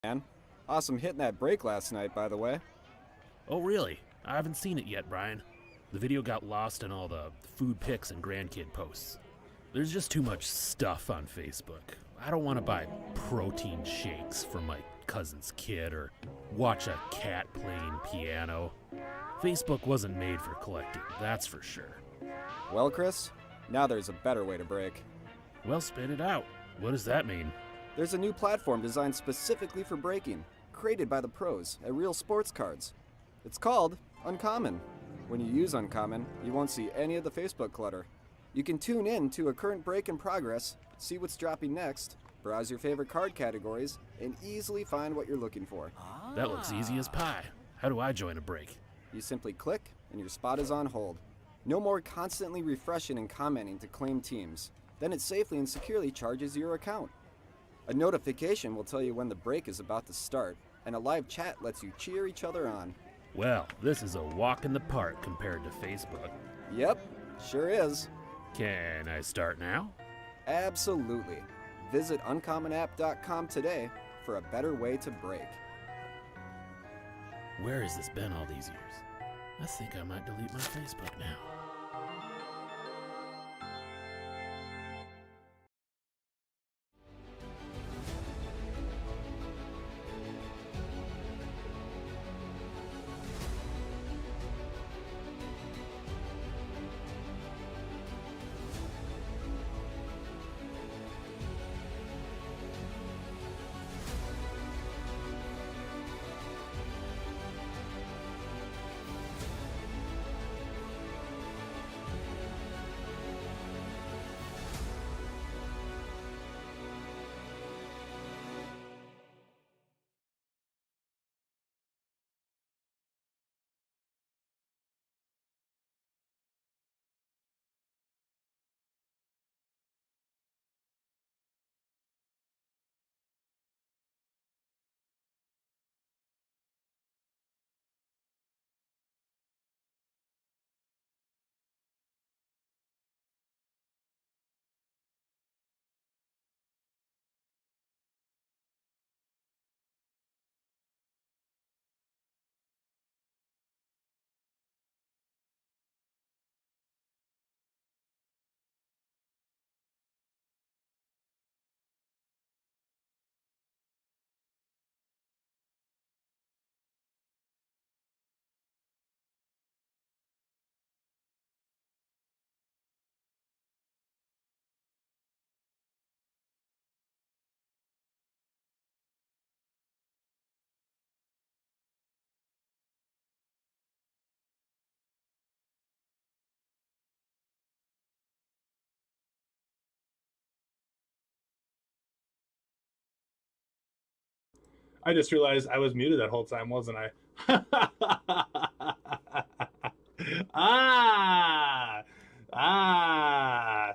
Man, awesome hitting that break last night, by the way. Oh, really? I haven't seen it yet, Brian. The video got lost in all the food pics and grandkid posts. There's just too much stuff on Facebook. I don't want to buy protein shakes for my cousin's kid or watch a cat playing piano. Facebook wasn't made for collecting, that's for sure. Well, Chris, now there's a better way to break. Well, spit it out. What does that mean? There's a new platform designed specifically for breaking, created by the pros at Real Sports Cards. It's called Uncommon. When you use Uncommon, you won't see any of the Facebook clutter. You can tune in to a current break in progress, see what's dropping next, browse your favorite card categories, and easily find what you're looking for. That looks easy as pie. How do I join a break? You simply click, and your spot is on hold. No more constantly refreshing and commenting to claim teams. Then it safely and securely charges your account. A notification will tell you when the break is about to start, and a live chat lets you cheer each other on. Well, this is a walk in the park compared to Facebook. Yep, sure is. Can I start now? Absolutely. Visit uncommonapp.com today for a better way to break. Where has this been all these years? I think I might delete my Facebook now. I just realized I was muted that whole time, wasn't I? ah, ah.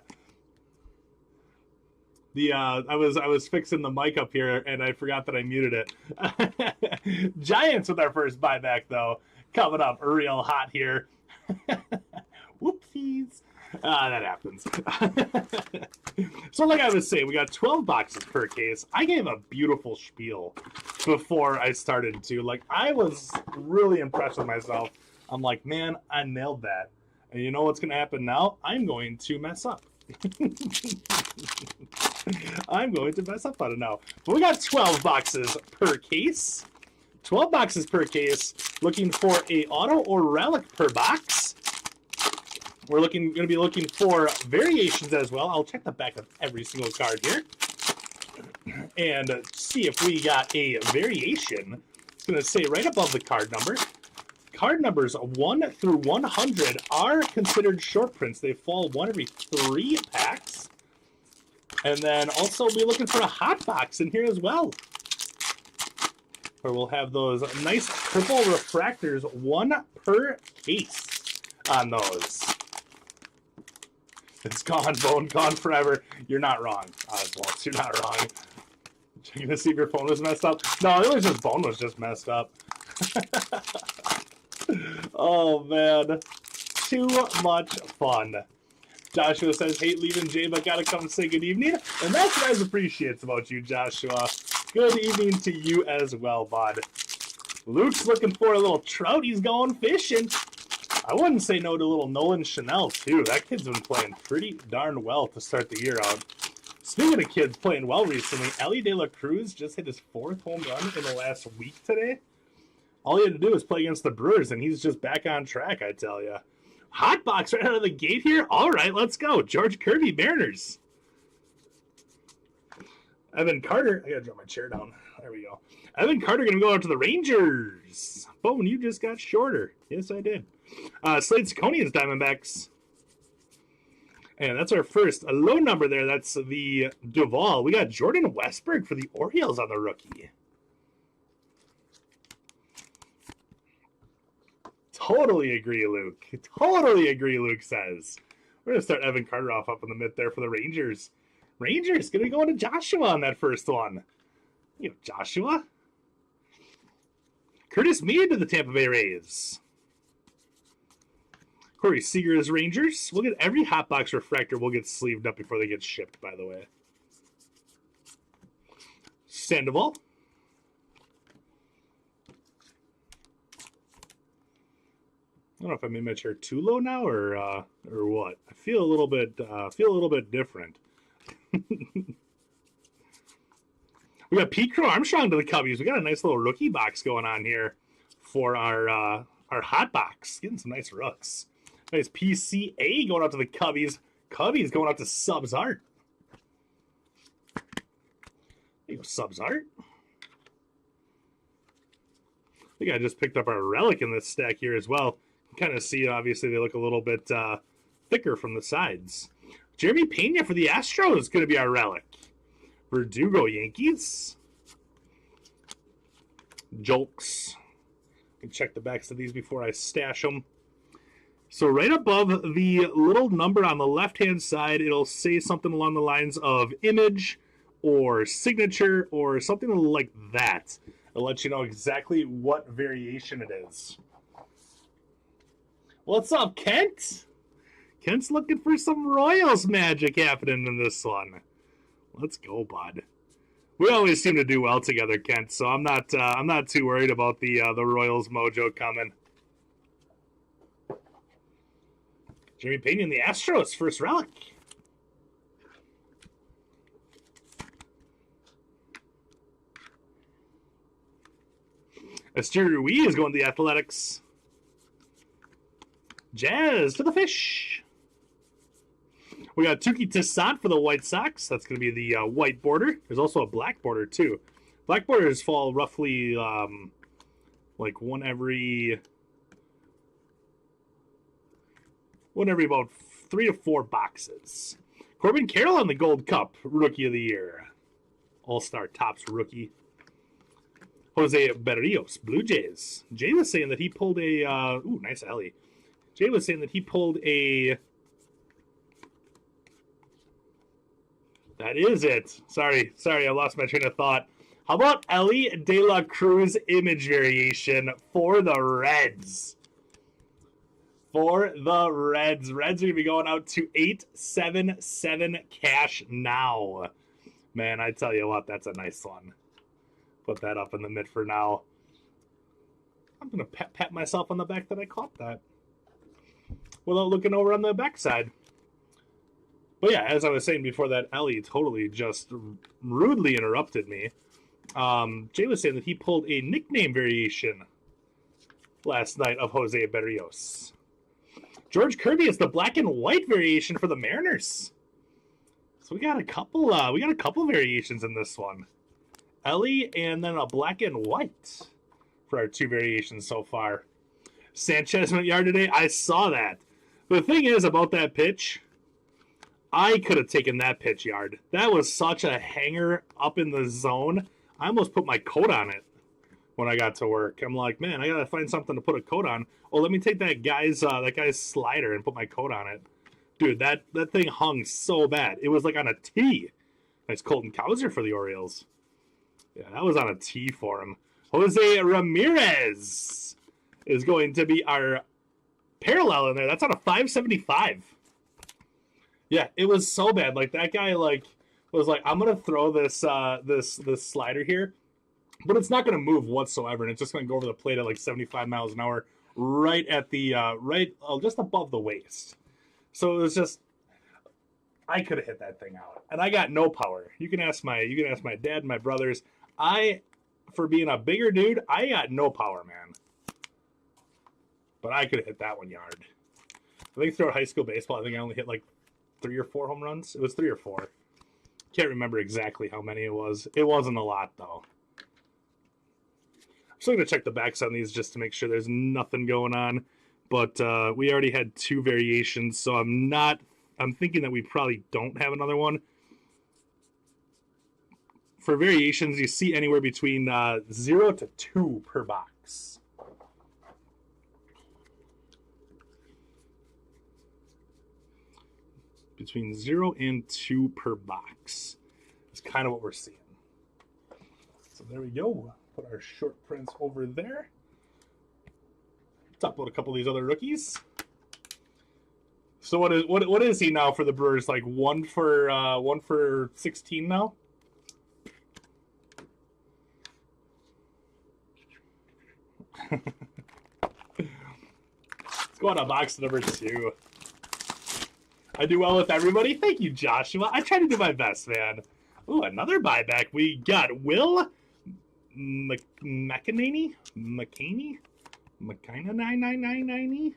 I was fixing the mic up here and I forgot that I muted it. Giants with our first buyback though, coming up real hot here. Whoopsies. That happens. So like I was saying, we got 12 boxes per case. I gave a beautiful spiel before I started to. Like, I was really impressed with myself. I'm like, man, I nailed that. And you know what's going to happen now? I'm going to mess up. I'm going to mess up on it now. But we got 12 boxes per case. 12 boxes per case. Looking for a auto or relic per box. We're going to be looking for variations as well. I'll check the back of every single card here and see if we got a variation. It's going to say right above the card number. Card numbers 1 through 100 are considered short prints. They fall one every 3 packs. And then also be looking for a hot box in here as well, where we'll have those nice purple refractors, 1 per case on those. It's gone, Bone, gone forever. You're not wrong, Oswald. You're not wrong. Checking to see if your phone was messed up. No, it was just Bone was just messed up. Oh, man. Too much fun. Joshua says, hate leaving Jay, but gotta come say good evening. And that's what I appreciate about you, Joshua. Good evening to you as well, bud. Luke's looking for a little trout. He's going fishing. I wouldn't say no to little Nolan Chanel, too. That kid's been playing pretty darn well to start the year out. Speaking of kids playing well recently, Ellie De La Cruz just hit his 4th home run in the last week today. All he had to do was play against the Brewers, and he's just back on track, I tell ya. Hot box right out of the gate here. All right, let's go. George Kirby, Mariners. Evan Carter. I got to drop my chair down. There we go. Evan Carter going to go out to the Rangers. Bone, you just got shorter. Yes, I did. Slade Cicconians, Diamondbacks. And that's our first low number there. That's the Duvall. We got Jordan Westberg for the Orioles on the rookie. Totally agree, Luke. Totally agree, Luke says. We're going to start Evan Carter off up in the mid there for the Rangers. Rangers going to go into Joshua on that first one. You know, Joshua. Curtis Mead to the Tampa Bay Rays. Corey Seager is Rangers. We'll get every Hotbox refractor will get sleeved up before they get shipped, by the way. Sandoval. I don't know if I made my chair too low now or what. I feel a little bit different. We got Pete Crow Armstrong to the Cubbies. We got a nice little rookie box going on here for our hot box. Getting some nice rooks. Nice PCA going out to the Cubbies. Cubbies going out to Subs Art. There you go, Subs Art. I think I just picked up our relic in this stack here as well. You can kind of see, obviously, they look a little bit thicker from the sides. Jeremy Pena for the Astros is going to be our relic. Verdugo, Yankees. Jolks. I can check the backs of these before I stash them. So right above the little number on the left-hand side, it'll say something along the lines of image or signature or something like that. It'll let you know exactly what variation it is. What's up, Kent? Kent's looking for some Royals magic happening in this one. Let's go, bud. We always seem to do well together, Kent. So I'm not too worried about the Royals mojo coming. Jeremy Pena and the Astros, first relic. Esther Ruiz is going to the Athletics. Jazz to the Fish. We got Tuki Toussaint for the White Sox. That's going to be the white border. There's also a black border, too. Black borders fall roughly like one every about 3 to 4 boxes. Corbin Carroll on the Gold Cup, Rookie of the Year. All-Star Tops rookie. Jose Berrios, Blue Jays. Jay was saying that he pulled a... ooh, nice Ellie. Jay was saying that he pulled a... That is it. Sorry, I lost my train of thought. How about Ellie De La Cruz image variation for the Reds? For the Reds. Reds are going to be going out to 877 cash now. Man, I tell you what, that's a nice one. Put that up in the mid for now. I'm going to pat myself on the back that I caught that without looking over on the backside. But yeah, as I was saying before that, Ellie totally just rudely interrupted me. Jay was saying that he pulled a nickname variation last night of Jose Berrios. George Kirby is the black and white variation for the Mariners. So we got a couple variations in this one. Ellie and then a black and white for our 2 variations so far. Sanchez went yard today. I saw that. The thing is about that pitch, I could have taken that pitch yard. That was such a hanger up in the zone. I almost put my coat on it when I got to work. I'm like, man, I gotta find something to put a coat on. Oh, let me take that guy's slider and put my coat on it. Dude, that thing hung so bad. It was like on a tee. Nice Colton Cowser for the Orioles. Yeah, that was on a tee for him. Jose Ramirez is going to be our parallel in there. That's on a 575. Yeah, it was so bad. Like, that guy, like, was like, I'm gonna throw this this slider here, but it's not gonna move whatsoever, and it's just gonna go over the plate at like 75 miles an hour, right at the just above the waist. So it was just, I could have hit that thing out, and I got no power. You can ask my dad and my brothers. For being a bigger dude, I got no power, man. But I could have hit that one yard. I think throughout high school baseball, I think I only hit like 3 or 4 home runs. It was 3 or 4. Can't remember exactly how many it was. It wasn't a lot, though. I'm still going to check the backs on these just to make sure there's nothing going on. But we already had 2 variations, so I'm thinking that we probably don't have another one. For variations, you see anywhere between 0 to 2 per box. Between 0 and 2 per box. That's kind of what we're seeing. So there we go. Put our short prints over there. Let's upload a couple of these other rookies. So what is he now for the Brewers? Like 1 for 16 now? Let's go on to box number 2. I do well with everybody. Thank you, Joshua. I try to do my best, man. Ooh, another buyback. We got Will McEnany? McKinney? McKinna 99990?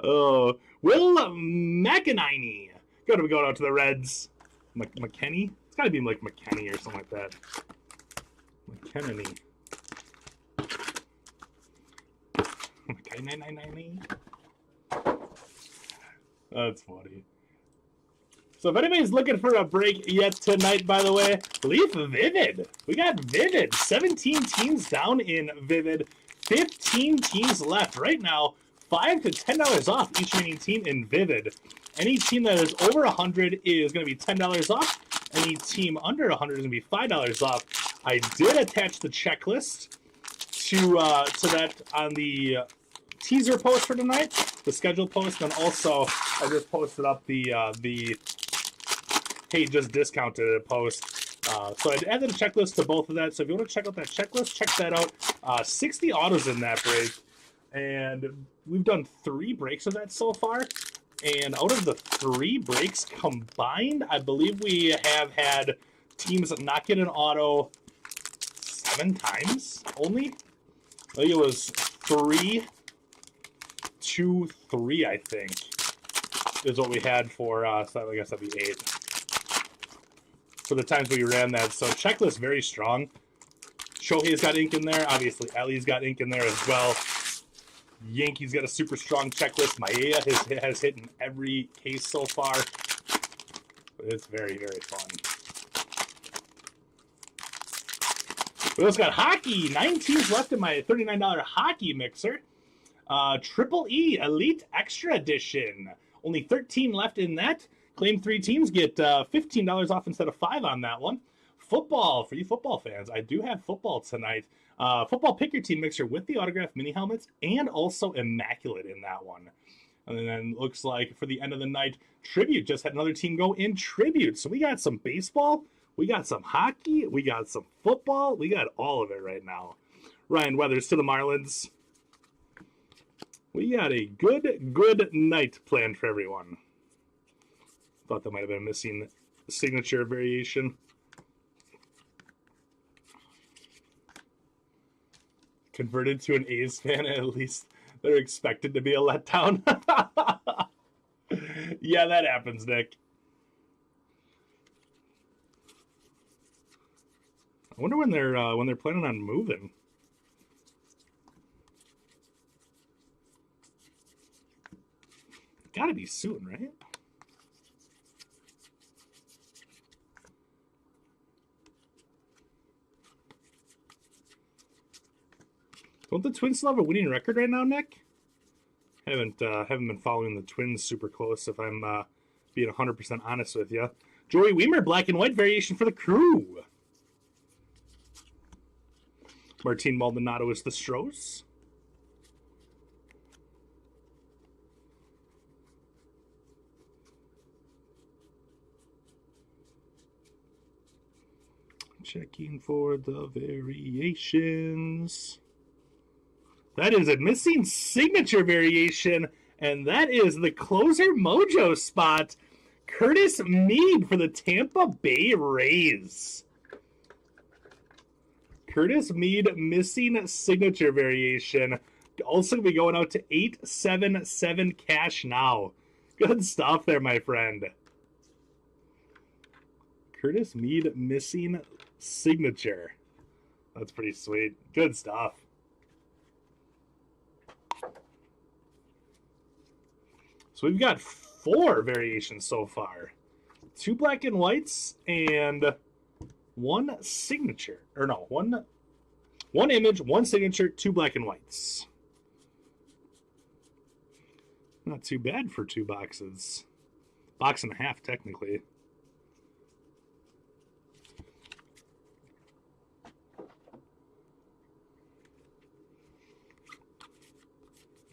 Oh, Will McEnany. Going to be going out to the Reds. McKinney? It's got to be like McKinney or something like that. McKinney. McKinney 999. That's funny. So if anybody's looking for a break yet tonight, by the way, Leaf Vivid. We got Vivid. 17 teams down in Vivid. 15 teams left. Right now, $5 to $10 off each remaining team in Vivid. Any team that is over 100 is going to be $10 off. Any team under 100 is going to be $5 off. I did attach the checklist to that on the teaser post for tonight, the schedule post, and also I just posted up the hey, just discounted it post. So I added a checklist to both of that. So if you want to check out that checklist, check that out. 60 autos in that break, and we've done 3 breaks of that so far. And out of the 3 breaks combined, I believe we have had teams not get an auto 7 times only. I think it was 3, 2, 3, I think, is what we had for, so I guess that'd be 8. For the times we ran that. So checklist very strong. Shohei's got ink in there. Obviously, Ellie's got ink in there as well. Yankees got a super strong checklist. Maia has hit in every case so far. But it's very, very fun. We also got hockey. 9 teams left in my $39 hockey mixer. Triple E Elite Extra Edition. Only 13 left in that. Claim 3 teams get $15 off instead of 5 on that one. Football, for you football fans, I do have football tonight. Football Pick Your Team mixer with the autographed mini helmets and also Immaculate in that one. And then looks like for the end of the night, Tribute just had another team go in Tribute. So we got some baseball, we got some hockey, we got some football, we got all of it right now. Ryan Weathers to the Marlins. We got a good night planned for everyone. Thought that might have been a missing signature variation. Converted to an A's fan, at least they're expected to be a letdown. Yeah, that happens, Nick. I wonder when they're planning on moving. Gotta be soon, right? Don't the Twins still have a winning record right now, Nick? Haven't been following the Twins super close, if I'm being 100% honest with you. Joey Weimer, black and white variation for the Crew. Martin Maldonado is the Stros. Checking for the variations. That is a missing signature variation, and that is the closer mojo spot. Curtis Mead for the Tampa Bay Rays. Curtis Mead missing signature variation. Also be going out to 877 cash now. Good stuff there, my friend. Curtis Mead missing signature. That's pretty sweet. Good stuff. So we've got 4 variations so far. 2 black and whites and 1 signature. Or no, one image, 1 signature, 2 black and whites. Not too bad for 2 boxes. Box and a half, technically.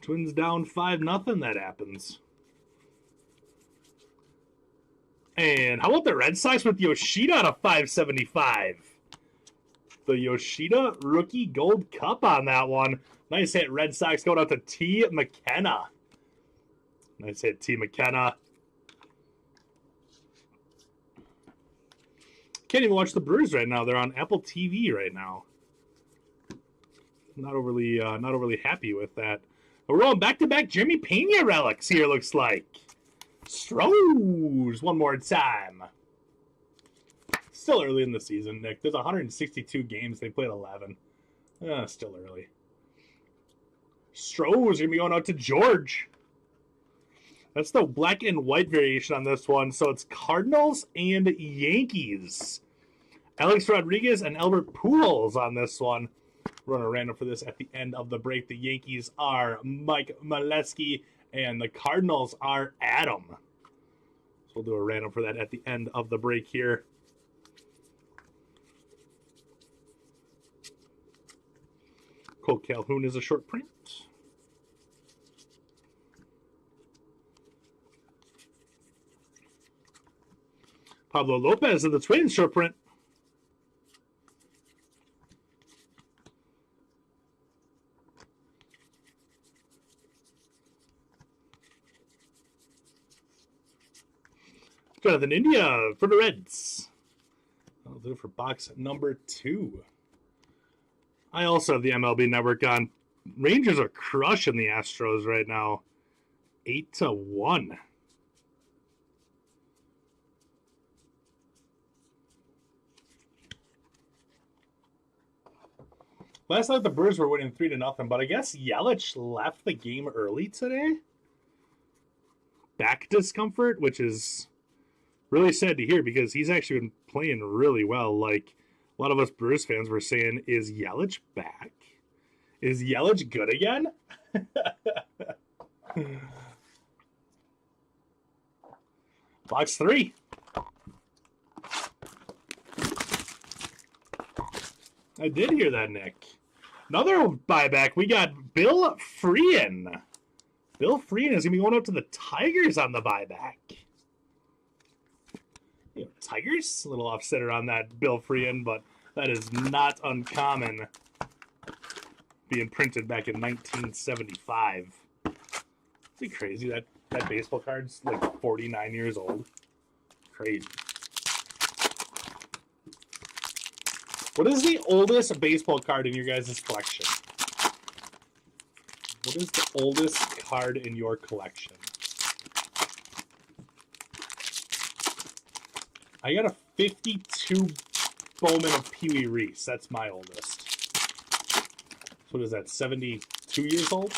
Twins down 5-0. That happens. And how about the Red Sox with Yoshida on a 575? The Yoshida Rookie Gold Cup on that one. Nice hit, Red Sox, going out to T. McKenna. Nice hit, T. McKenna. Can't even watch the Brewers right now. They're on Apple TV right now. Not overly happy with that. But we're going back-to-back Jeremy Pena relics here, looks like. Stros one more time. Still early in the season, Nick. There's 162 games. They played 11. Still early. Stros are going to be going out to George. That's the black and white variation on this one. So it's Cardinals and Yankees. Alex Rodriguez and Albert Pujols on this one. Run a random for this at the end of the break. The Yankees are Mike Molesky, and the Cardinals are Adam. So we'll do a random for that at the end of the break here. Cole Calhoun is a short print. Pablo Lopez of the Twins, short print. Jonathan India for the Reds. That'll do it for box number 2. I also have the MLB Network on. Rangers are crushing the Astros right now. 8-1. Last night the Brewers were winning 3-0, but I guess Yelich left the game early today. Back discomfort, which is really sad to hear because he's actually been playing really well. Like a lot of us Brewers fans were saying, is Yelich back? Is Yelich good again? Box 3. I did hear that, Nick. Another buyback. We got Bill Freehan. Bill Freehan is going to be going out to the Tigers on the buyback. You know, Tigers? A little offsetter on that Bill Freehan, but that is not uncommon. Being printed back in 1975. Is it crazy that baseball card's like 49 years old? Crazy. What is the oldest baseball card in your guys' collection? What is the oldest card in your collection? I got a 52 Bowman of Pee Wee Reese. That's my oldest. So what is that, 72 years old?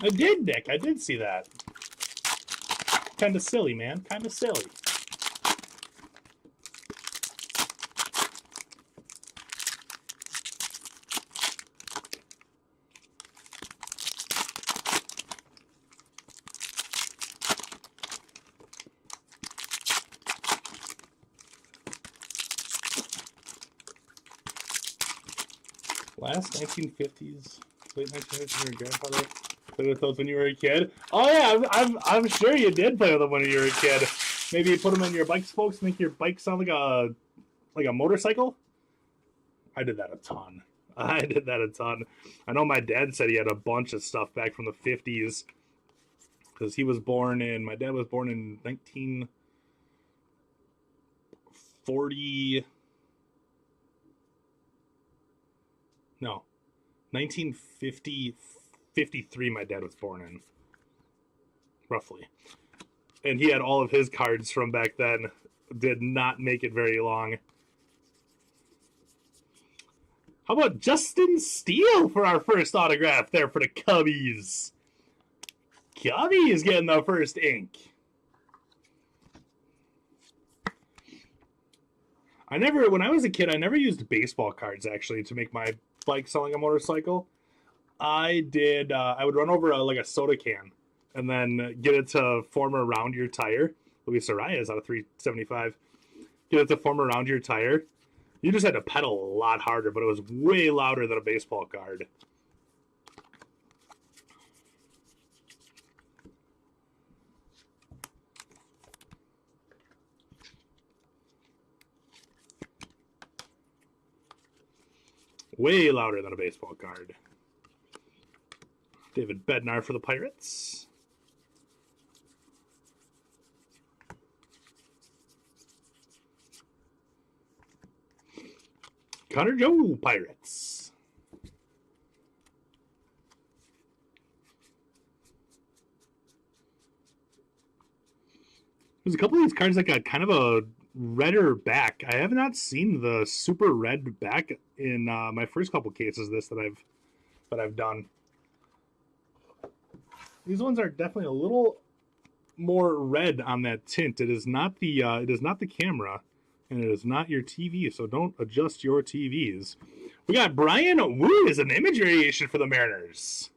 I did, Nick. I did see that. Kind of silly, man. Kind of silly. Last 1950s, late 1950s, your grandfather played with those when you were a kid. Oh yeah, I'm sure you did play with them when you were a kid. Maybe you put them in your bike spokes, make your bike sound like a motorcycle. I did that a ton. I know my dad said he had a bunch of stuff back from the 50s because my dad was born in 1940. No, 1953 my dad was born in, roughly. And he had all of his cards from back then. Did not make it very long. How about Justin Steele for our first autograph there for the Cubbies? Cubby is getting the first ink. When I was a kid, I never used baseball cards, actually, to make my bike selling a motorcycle. I would run over a soda can and then get it to form around your tire. Luis Arias out of 375. Get it to form around your tire. You just had to pedal a lot harder, but it was way louder than a baseball card. Way louder than a baseball card. David Bednar for the Pirates. Connor Joe, Pirates. There's a couple of these cards that got kind of a redder back. I have not seen the super red back in my first couple cases of this that I've done. These ones are definitely a little more red on that tint. It is not the camera, and it is not your TV. So don't adjust your TVs. We got Brian Wu as an image variation for the Mariners.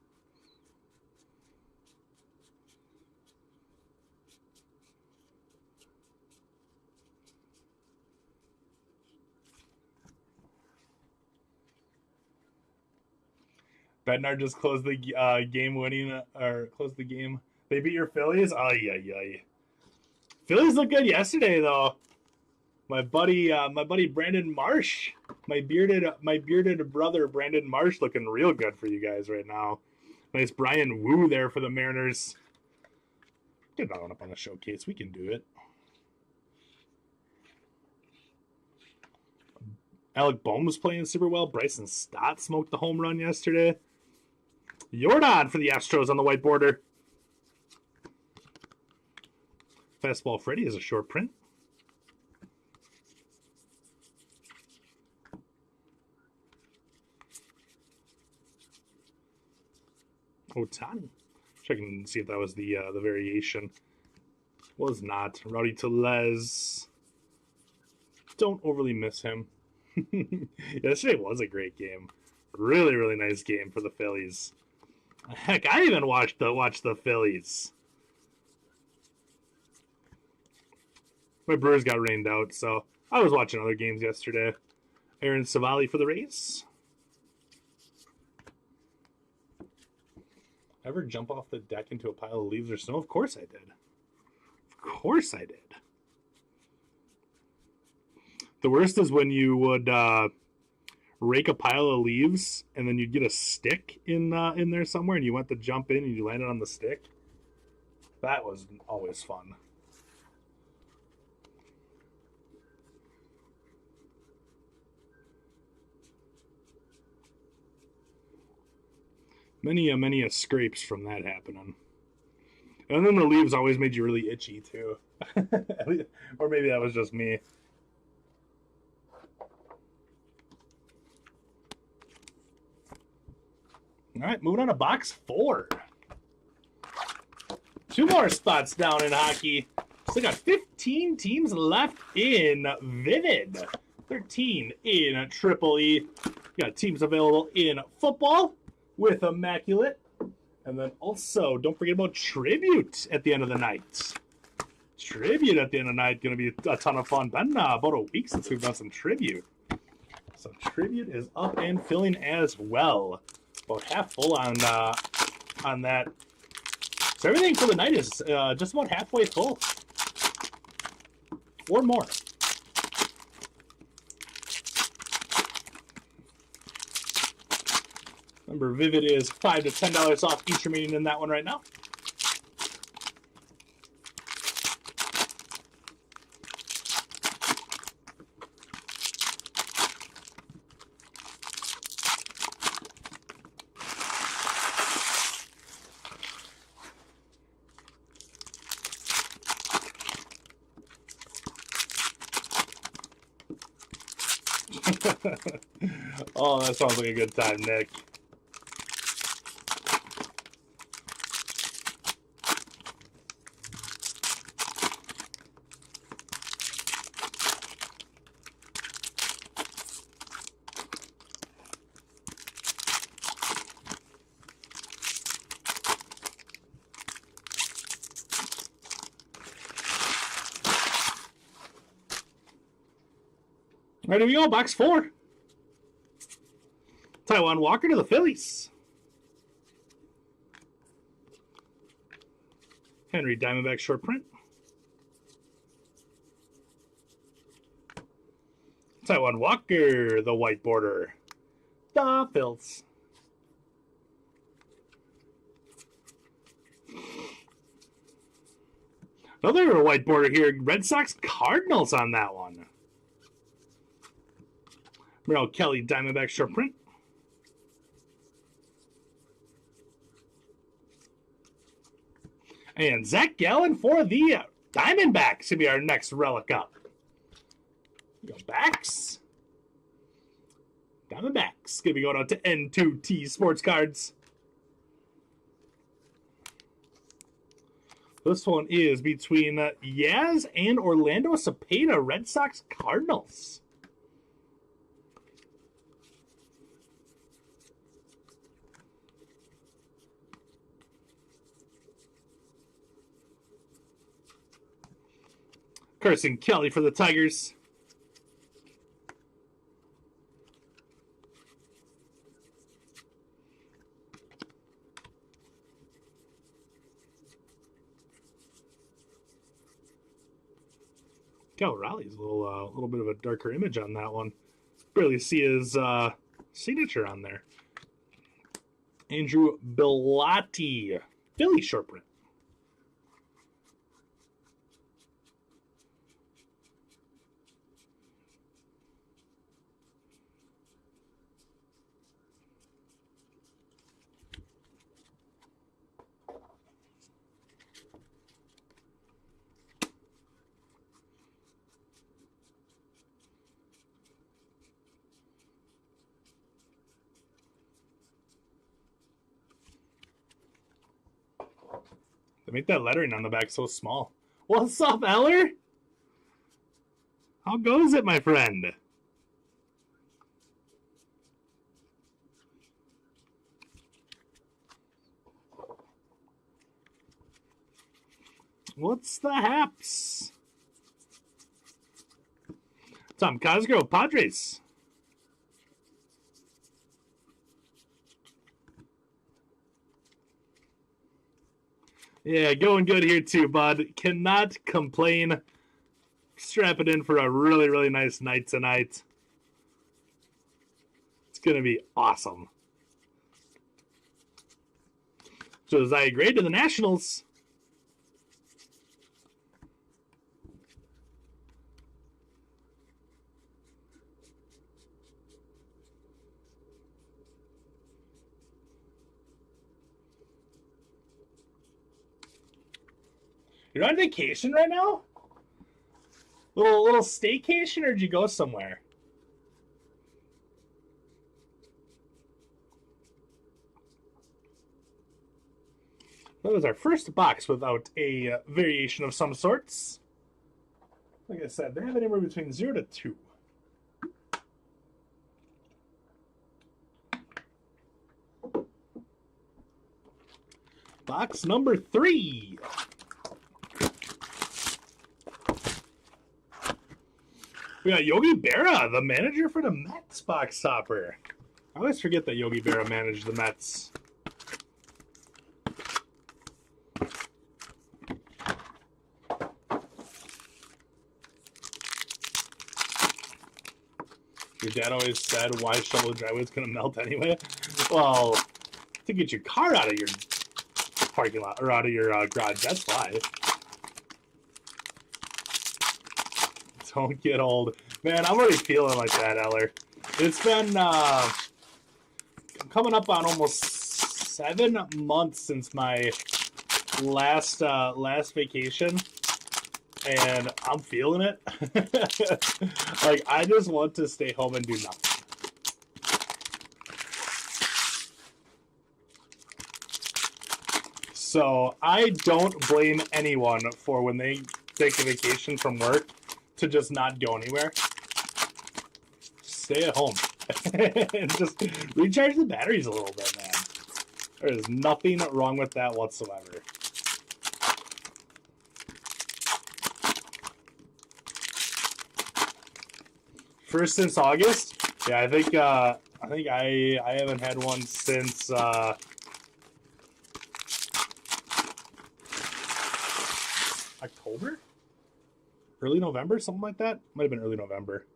Bednar just closed the closed the game. They beat your Phillies? Ay. Phillies look good yesterday, though. My buddy Brandon Marsh, my bearded brother Brandon Marsh, looking real good for you guys right now. Nice Brian Wu there for the Mariners. Get that one up on the showcase. We can do it. Alec Bohm was playing super well. Bryson Stott smoked the home run yesterday. Jordan for the Astros on the white border. Fastball Freddy is a short print. Otani. Checking to see if that was the variation. Was not. Rowdy Tellez. Don't overly miss him. Yesterday was a great game. Really, really nice game for the Phillies. Heck, I even watched the Phillies. My Brewers got rained out, so I was watching other games yesterday. Aaron Savali for the Rays. Ever jump off the deck into a pile of leaves or snow? Of course I did. Of course I did. The worst is when you would rake a pile of leaves and then you'd get a stick in there somewhere and you went to jump in and you landed on the stick. That was always fun. Many a scrapes from that happening. And then the leaves always made you really itchy too. Or maybe that was just me. All right, moving on to box 4. 2 more spots down in hockey. Still got 15 teams left in Vivid. 13 in Triple E. Got teams available in football with Immaculate. And then also, don't forget about Tribute at the end of the night. Tribute at the end of the night, going to be a ton of fun. Been about a week since we've done some Tribute. So Tribute is up and filling as well. About half full on that. So everything for the night is just about halfway full. Or more. Remember, Vivid is $5 to $10 off each remaining in that one right now. Oh, that sounds like a good time, Nick. All right, here we go. Box 4. Taijuan Walker to the Phillies. Henry Diamondback short print. Taijuan Walker, the white border. The Phils. Another white border here. Red Sox Cardinals on that one. Merrill Kelly Diamondback short print. And Zach Gallen for the Diamondbacks to be our next relic up. Go backs. Diamondbacks. Gonna be going out to N2T Sports Cards. This one is between Yaz and Orlando Cepeda, Red Sox Cardinals. Carson Kelly for the Tigers. Cal Raleigh's a little bit of a darker image on that one. Barely see his signature on there. Andrew Bellotti, Philly short print. They make that lettering on the back so small. What's up, Eller? How goes it, my friend? What's the haps? Tom Cosgrove, Padres. Yeah, going good here too, bud. Cannot complain. Strap it in for a really, really nice night tonight. It's going to be awesome. Josiah Gray to the Nationals. You're on vacation right now? Little staycation, or did you go somewhere? That was our first box without a variation of some sorts. Like I said, they have anywhere between 0 to 2. Box number 3. We got Yogi Berra, the manager for the Mets box topper. I always forget that Yogi Berra managed the Mets. Your dad always said, why shovel driveway's gonna melt anyway? Well, to get your car out of your parking lot, or out of your garage, that's why. Don't get old. Man, I'm already feeling like that, Eller. It's been coming up on almost 7 months since my last vacation, and I'm feeling it. Like, I just want to stay home and do nothing. So I don't blame anyone for when they take a vacation from work to just not go anywhere. Stay at home and just recharge the batteries a little bit, man. There is nothing wrong with that whatsoever. First since August? Yeah, I think I haven't had one since October? Early November, something like that? Might have been early November.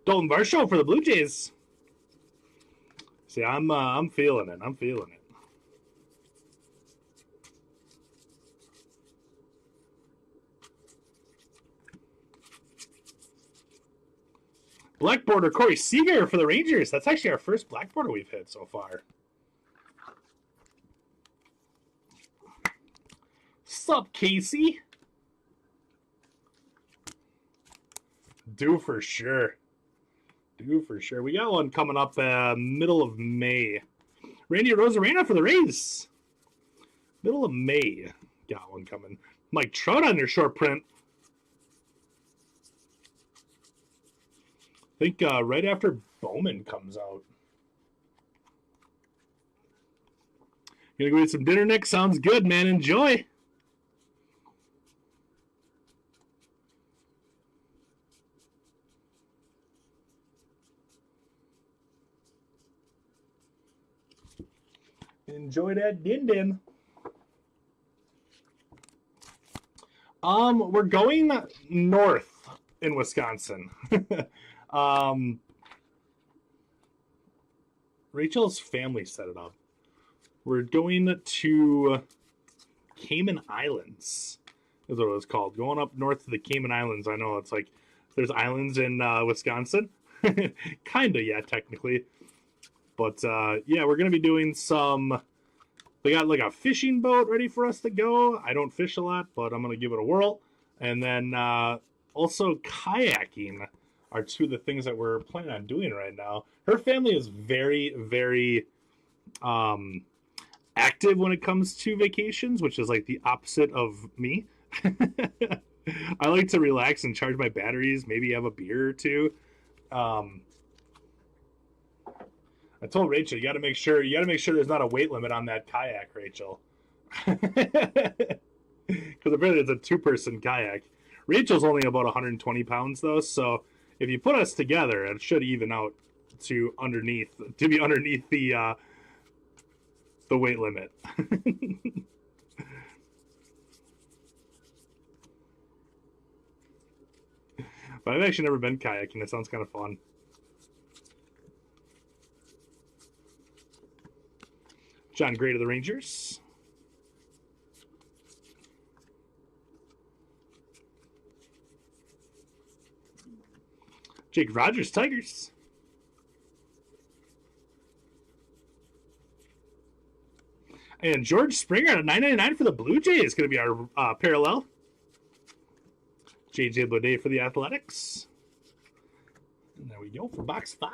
Dalton Varsho for the Blue Jays. See, I'm feeling it. I'm feeling it. Black border Corey Seager for the Rangers. That's actually our first black border we've hit so far. Sup, Casey? Due for sure. Due for sure. We got one coming up middle of May. Randy Rosarena for the Rays. Middle of May. Got one coming. Mike Trout on their short print. I think right after Bowman comes out. Gonna go eat some dinner, Nick? Sounds good, man. Enjoy. Enjoy that din-din. We're going north in Wisconsin. Rachel's family set it up. We're going to Cayman Islands, is what it was called. Going up north to the Cayman Islands. I know it's like there's islands in Wisconsin. Kinda, yeah, technically. But yeah, we're gonna be doing some. They got like a fishing boat ready for us to go. I don't fish a lot, but I'm gonna give it a whirl. And then also kayaking are two of the things that we're planning on doing right now. Her family is very, very active when it comes to vacations, which is like the opposite of me. I like to relax and charge my batteries, maybe have a beer or two. I told Rachel, you got to make sure there's not a weight limit on that kayak, Rachel. Because apparently it's a 2-person kayak. Rachel's only about 120 pounds though, so if you put us together, it should even out to be underneath the weight limit. But I've actually never been kayaking. It sounds kind of fun. John Gray to the Rangers. Jake Rogers, Tigers. And George Springer at $9.99 for the Blue Jays is going to be our parallel. JJ Bleday for the Athletics. And there we go for box 5.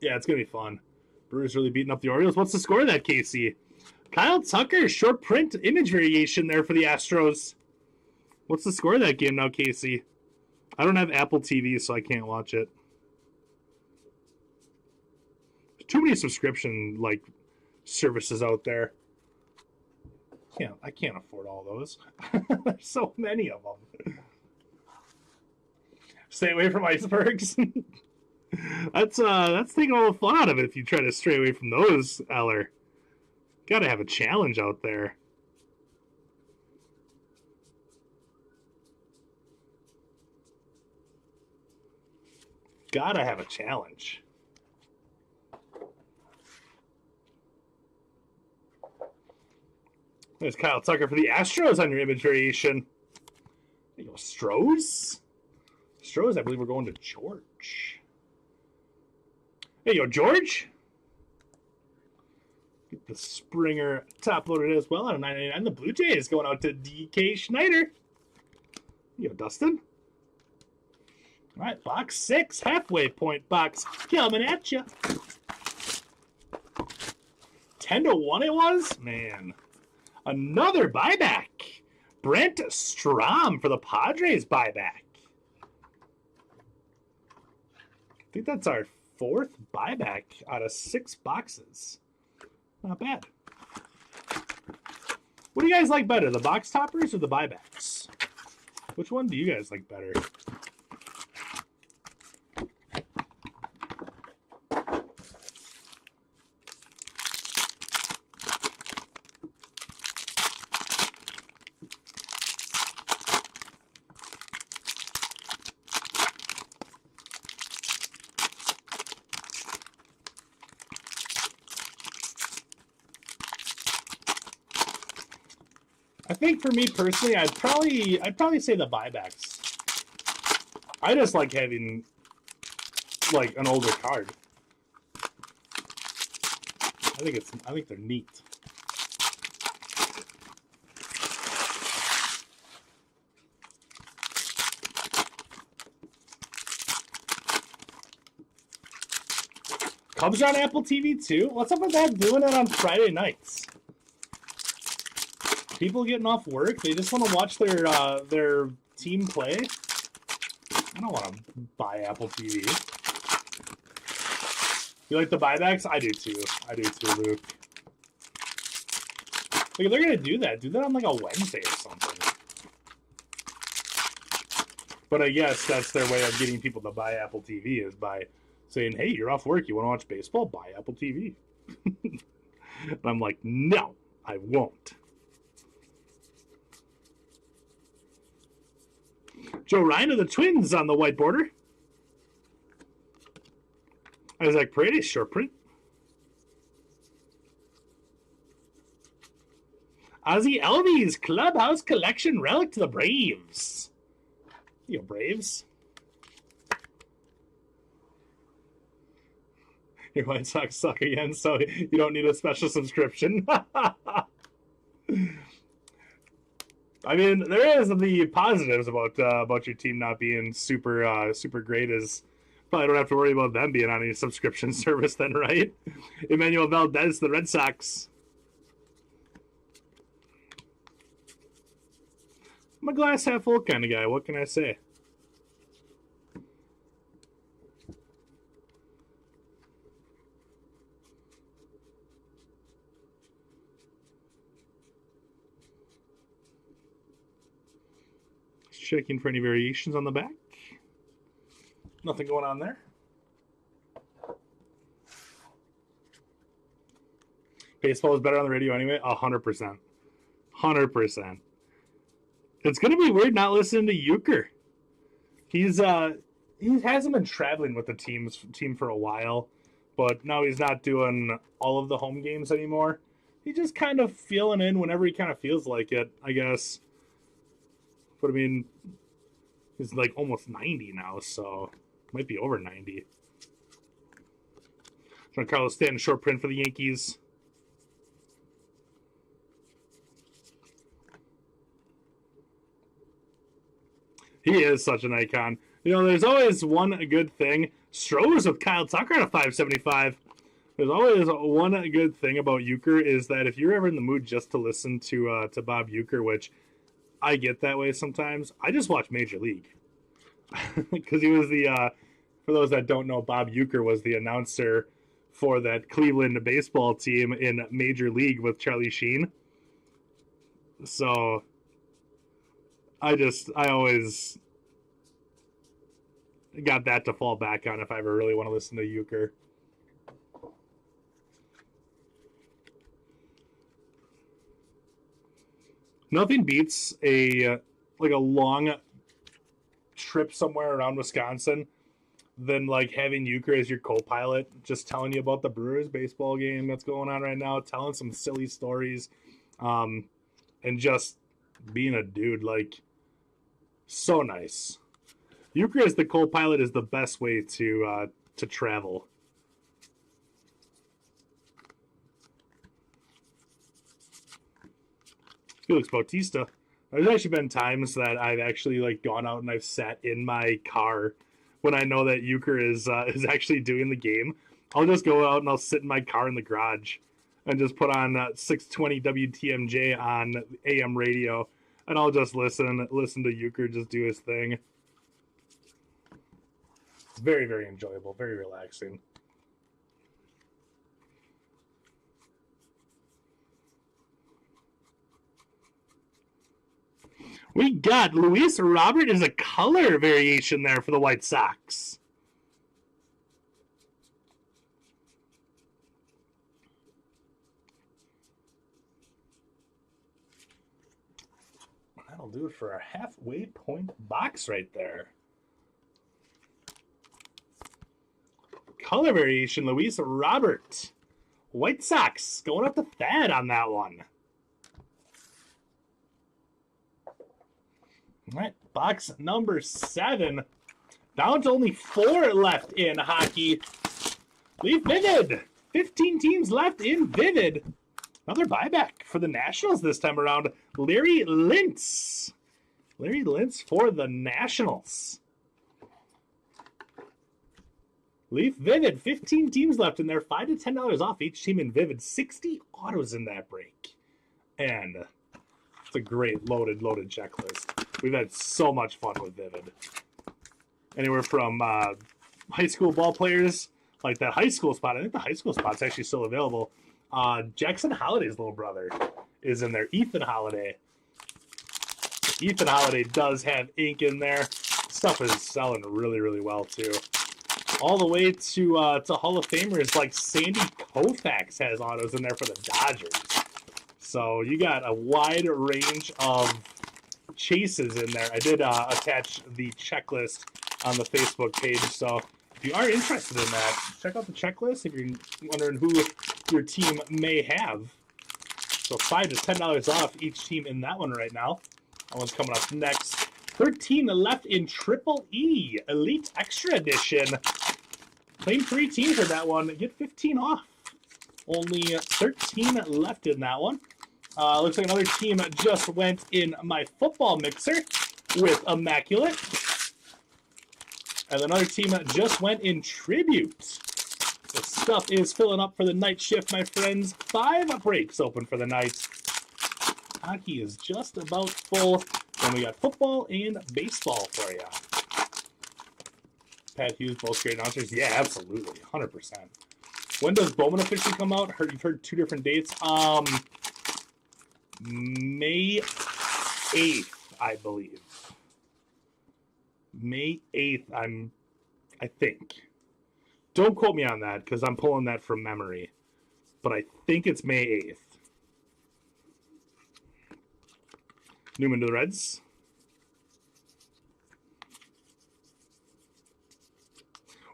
Yeah, it's going to be fun. Brewers really beating up the Orioles. What's the score of that, Casey? Kyle Tucker, short print image variation there for the Astros. What's the score of that game now, Casey? I don't have Apple TV, so I can't watch it. There's too many subscription services out there. I can't afford all those. There's so many of them. Stay away from icebergs. That's taking all the fun out of it if you try to stray away from those, Eller. Gotta have a challenge out there. Gotta have a challenge. There's Kyle Tucker for the Astros on your image variation. There you go, Stros. Stros, I believe we're going to George. There you go, George. Get the Springer top loaded as well on a 999. The Blue Jays going out to DK Schneider. There you go, Dustin. All right, box 6, halfway point box coming at you. 10-1 it was? Man. Another buyback. Brent Strom for the Padres buyback. I think that's our 4th buyback out of 6 boxes. Not bad. What do you guys like better, the box toppers or the buybacks? Which one do you guys like better? I think for me personally, I'd probably say the buybacks. I just like having like an older card. I think they're neat. Cubs are on Apple TV too? What's up with that doing it on Friday nights? People getting off work, they just want to watch their team play. I don't want to buy Apple TV. You like the buybacks? I do too. Luke. Like, if they're gonna do that on like a Wednesday or something. But I guess that's their way of getting people to buy Apple TV is by saying, "Hey, you're off work. You want to watch baseball? Buy Apple TV." And I'm like, "No, I won't." Joe Ryan of the Twins on the white border. Isaac Paredes, short print. Ozzie Albies, Clubhouse Collection relic to the Braves. You know, Braves. Your White Sox suck again, so you don't need a special subscription. I mean, there is the positives about your team not being super great. Is probably don't have to worry about them being on any subscription service then, right? Emmanuel Valdez, the Red Sox. I'm a glass half full kind of guy. What can I say? Checking for any variations on the back. Nothing going on there. Baseball is better on the radio anyway. 100%. 100%. It's gonna be weird not listening to Euchre. He hasn't been traveling with the team for a while, but now he's not doing all of the home games anymore. He's just kind of filling in whenever he kind of feels like it, I guess. But I mean, he's like almost 90 now, so might be over 90. Giancarlo Stanton, short print for the Yankees. He is such an icon. You know, there's always one good thing. Stros with Kyle Tucker at a 575. There's always one good thing about Euchre is that if you're ever in the mood just to listen to Bob Euchre, which I get that way sometimes, I just watch Major League. Because he was the, for those that don't know, Bob Euchre was the announcer for that Cleveland baseball team in Major League with Charlie Sheen. So I got that to fall back on if I ever really want to listen to euchre. Nothing beats a long trip somewhere around Wisconsin than like having euchre as your co-pilot, just telling you about the Brewers baseball game that's going on right now, telling some silly stories, and just being a dude. Like, so nice. Euchre as the co-pilot is the best way to travel. Felix Bautista. There's actually been times that I've actually like gone out and I've sat in my car when I know that euchre is actually doing the game. I'll just go out and I'll sit in my car in the garage and just put on 620 WTMJ on AM radio, and I'll just listen to euchre just do his thing. It's very, very enjoyable, very relaxing. We got Luis Robert is a color variation there for the White Sox. That'll do it for our halfway point box right there. Color variation, Luis Robert. White Sox going up to Thad on that one. All right, box number 7. Down to only 4 left in hockey. Leaf Vivid. 15 teams left in Vivid. Another buyback for the Nationals this time around. Larry Lintz. Larry Lintz for the Nationals. Leaf Vivid. 15 teams left in there. $5 to $10 off each team in Vivid. 60 autos in that break. And it's a great loaded checklist. We've had so much fun with Vivid. Anywhere from high school ball players, like that high school spot. I think the high school spot's actually still available. Jackson Holliday's little brother is in there. Ethan Holiday. Ethan Holiday does have ink in there. Stuff is selling really, really well, too. All the way to Hall of Famers like Sandy Koufax has autos in there for the Dodgers. So you got a wide range of chases in there. I did attach the checklist on the Facebook page, so if you are interested in that, check out the checklist if you're wondering who your team may have. So $5 to $10 off each team in that one right now. That one's coming up next. 13 left in Triple E Elite Extra Edition. Claim 3 teams for that one. Get 15 off. Only 13 left in that one. Looks like another team just went in my football mixer with Immaculate. And another team just went in Tribute. The stuff is filling up for the night shift, my friends. 5 breaks open for the night. Hockey is just about full. Then we got football and baseball for you. Pat Hughes, both great announcers. Yeah, absolutely. 100%. When does Bowman officially come out? You've heard 2 different dates. May 8th, I believe. May 8th, I think. Don't quote me on that, because I'm pulling that from memory. But I think it's May 8th. Newman to the Reds.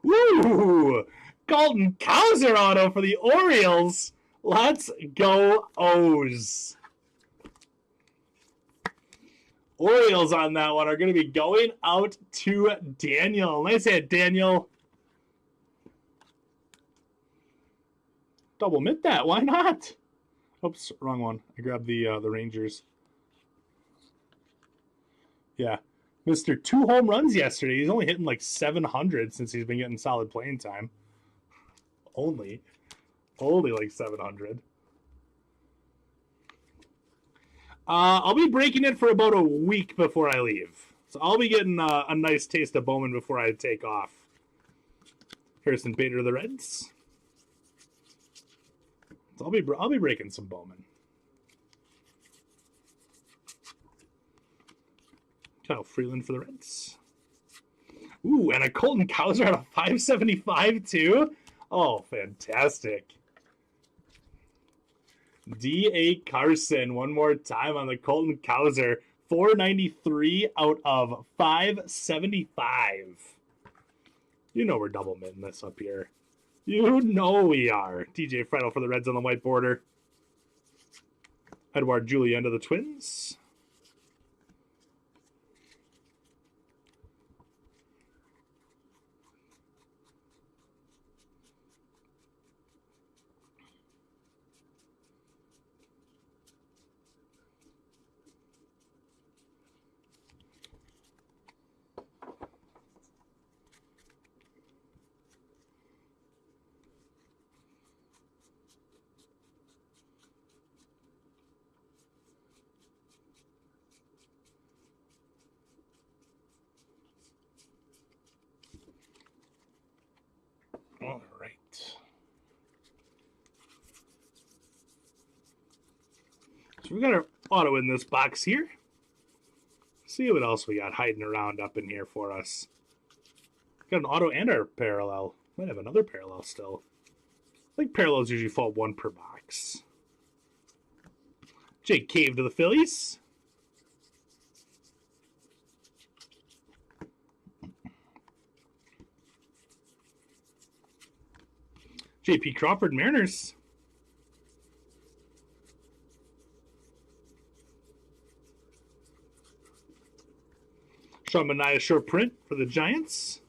Woo! Colton Cowser auto for the Orioles. Let's go O's. Orioles on that one are going to be going out to Daniel. Nice hit, Daniel. Double mint that. Why not? Oops, wrong one. I grabbed the Rangers. Yeah. Mr. 2 home runs yesterday. He's only hitting like 700 since he's been getting solid playing time. Only like 700. I'll be breaking it for about a week before I leave. So I'll be getting a nice taste of Bowman before I take off. Harrison Bader of the Reds. So I'll be breaking some Bowman. Kyle Freeland for the Reds. Ooh, and a Colton Cowser out of 575 too. Oh, fantastic. D.A. Carson one more time on the Colton Cowser. 493 out of 575. You know we're double minting this up here. You know we are. TJ Fredel for the Reds on the white border. Edouard Julien to the Twins. All right. So we got our auto in this box here. See what else we got hiding around up in here for us. Got an auto and our parallel. Might have another parallel still. I think parallels usually fall one per box. Jake Cave to the Phillies. J.P. Crawford, Mariners. Sean Manaea short print for the Giants.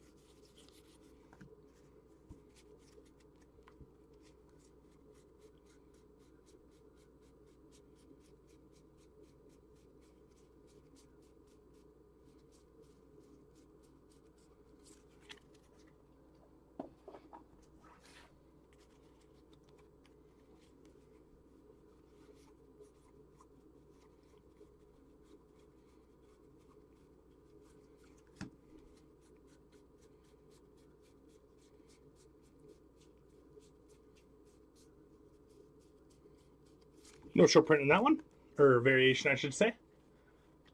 No short print in that one. Or variation, I should say.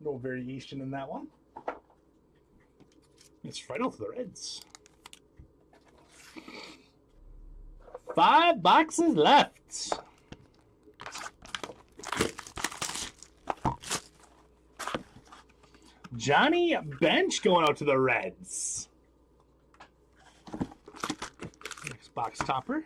No variation in that one. It's Friedel for the Reds. 5 boxes left. Johnny Bench going out to the Reds. Next box topper.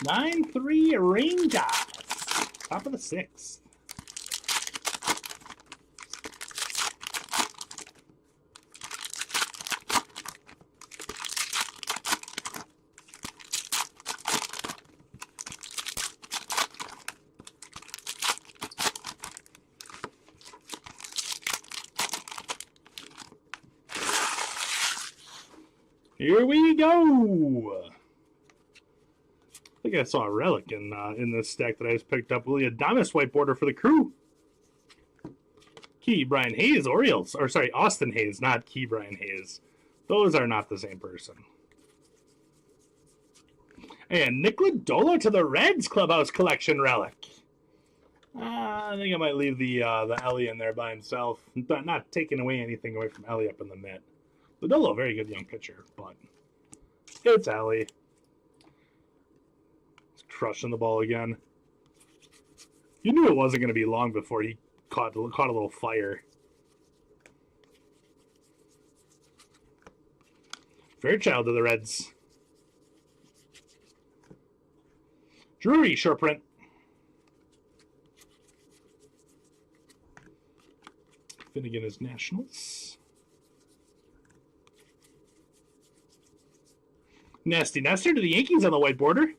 Nine three Rangers. Top of the 6th. Here we go. I think I saw a relic in this stack that I just picked up. Willie Adames white border for the Crew. Key Brian Hayes, Orioles. Or sorry, Austin Hayes, not Key Brian Hayes. Those are not the same person. And Nick Lodolo to the Reds Clubhouse Collection relic. I think I might leave the Ellie in there by himself. But not taking away anything away from Ellie up in the mid. Lodolo, very good young pitcher, but it's Ellie. Crushing the ball again. You knew it wasn't going to be long before he caught a little fire. Fairchild to the Reds. Drury, short print. Finnegan is Nationals. Nasty Nestor to the Yankees on the white border.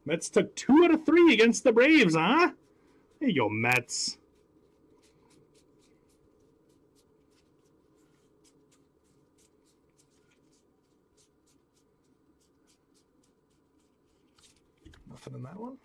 Mets took 2 out of 3 against the Braves, huh? There you go, Mets. Nothing in that one.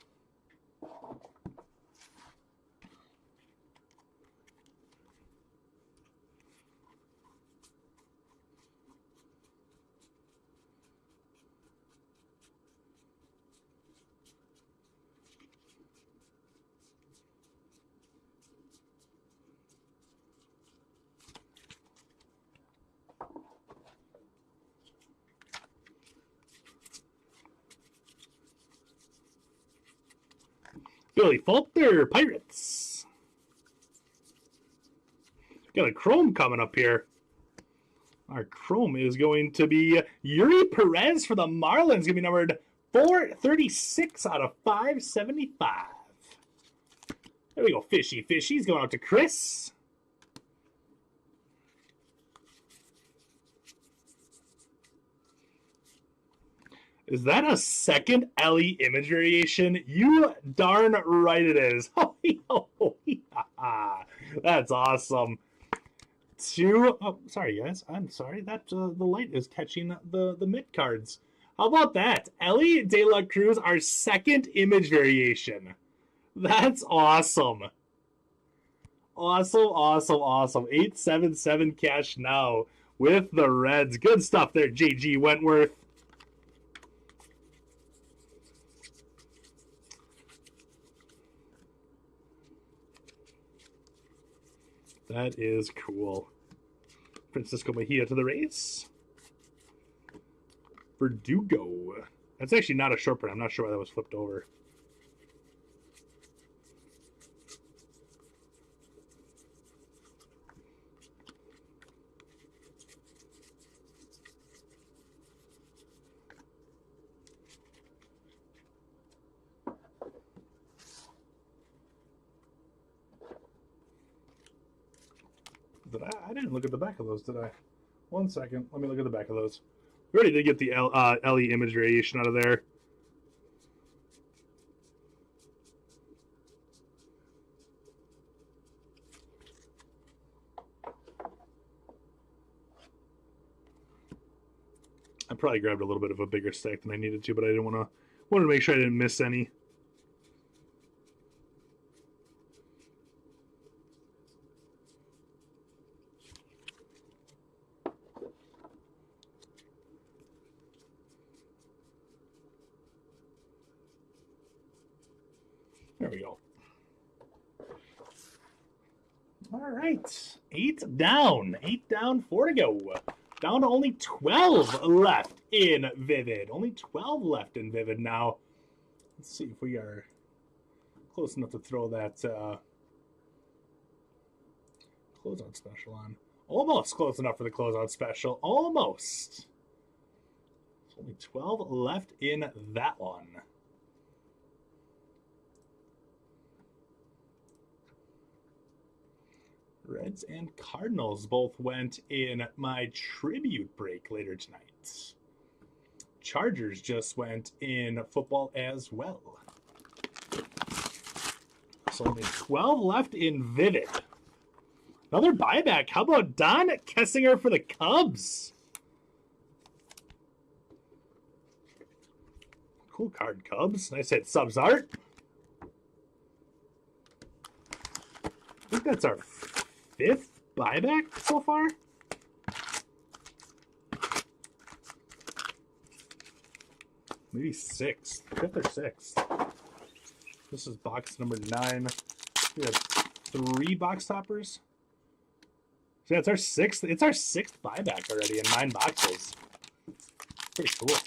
Billy Faulkner, Pirates. Got a Chrome coming up here. Our Chrome is going to be Yuri Perez for the Marlins. Going to be numbered 436 out of 575. There we go, Fishy. Fishy's going out to Chris. Is that a second Ellie image variation? You darn right it is. That's awesome. Sorry guys. I'm sorry. That the light is catching the mid cards. How about that? Ellie De La Cruz, our second image variation. That's awesome. Awesome. 877 cash now with the Reds. Good stuff there, JG Wentworth. That is cool. Francisco Mejia to the Rays. Verdugo. That's actually not a short print. I'm not sure why that was flipped over. I didn't look at the back of those, did I? 1 second. Let me look at the back of those. We already did get the LE image variation out of there. I probably grabbed a little bit of a bigger stack than I needed to, but I didn't wanted to make sure I didn't miss any. There we go. All right. 8 down. 8 down, 4 to go. Down to only 12 left in Vivid. Only 12 left in Vivid now. Let's see if we are close enough to throw that closeout special on. Almost close enough for the closeout special. Almost. There's only 12 left in that one. Reds and Cardinals both went in my tribute break later tonight. Chargers just went in football as well. So only 12 left in Vivid. Another buyback. How about Don Kessinger for the Cubs? Cool card, Cubs. Nice hit, Subs Art. I think that's our 5th buyback so far. Maybe 6th. 5th or 6th. This is box number 9. We have 3 box toppers. So yeah, it's our 6th. It's our 6th buyback already in 9 boxes. Pretty cool.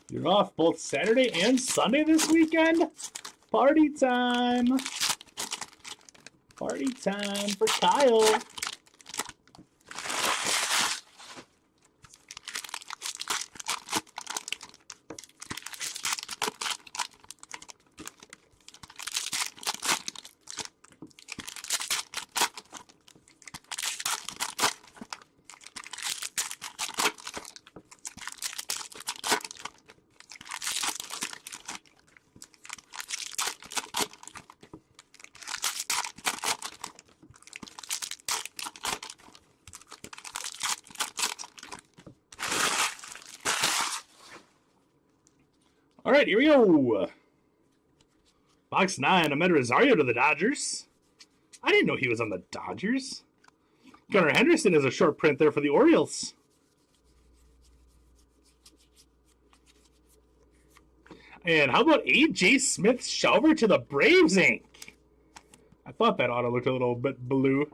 You're off both Saturday and Sunday this weekend? Party time! Party time for Kyle! All right, here we go. Box 9, Ahmed Rosario to the Dodgers. I didn't know he was on the Dodgers. Gunnar Henderson is a short print there for the Orioles. And how about A.J. Smith-Shawver to the Braves ink? I thought that auto looked a little bit blue.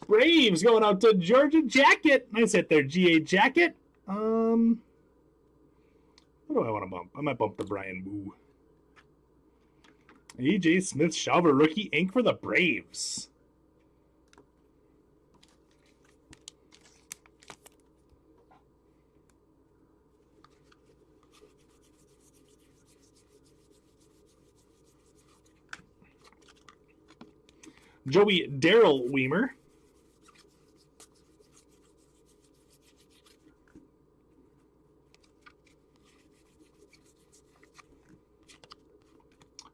Braves going out to Georgia Jacket. Nice hit there, G.A. Jacket. What do I want to bump? I might bump the Brian Wu. A.J. Smith-Shawver rookie ink for the Braves. Joey Daryl Weimer.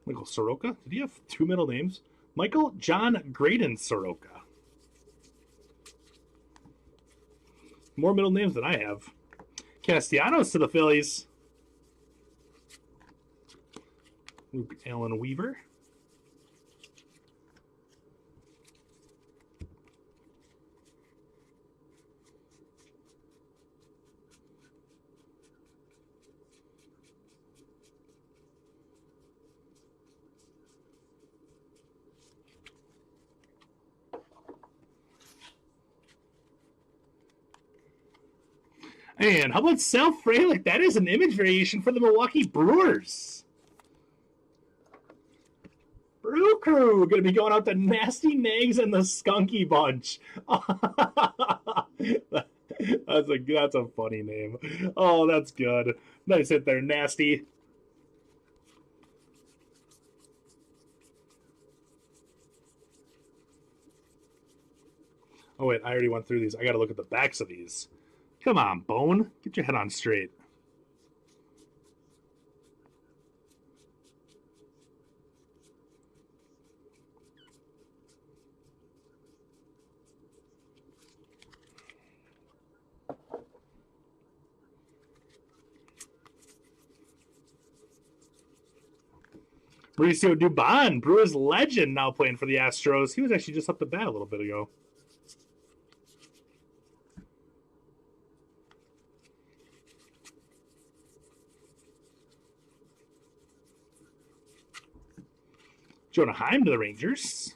Michael Soroka. Did he have two middle names? Michael John Graydon Soroka. More middle names than I have. Castellanos to the Phillies. Luke Allen Weaver. And how about Sal Frelick? That is an image variation for the Milwaukee Brewers. Brew Crew going to be going out to Nasty Nags and the Skunky Bunch. That's a funny name. Oh, that's good. Nice hit there, Nasty. Oh, wait, I already went through these. I got to look at the backs of these. Come on, Bone. Get your head on straight. Mauricio Dubon, Brewers legend, now playing for the Astros. He was actually just up to bat a little bit ago. Jonah Heim to the Rangers.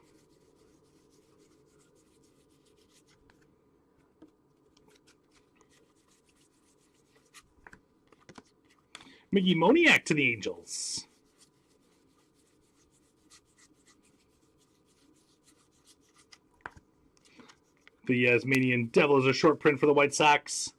Mickey Moniak to the Angels. The Tasmanian Devil is a short print for the White Sox.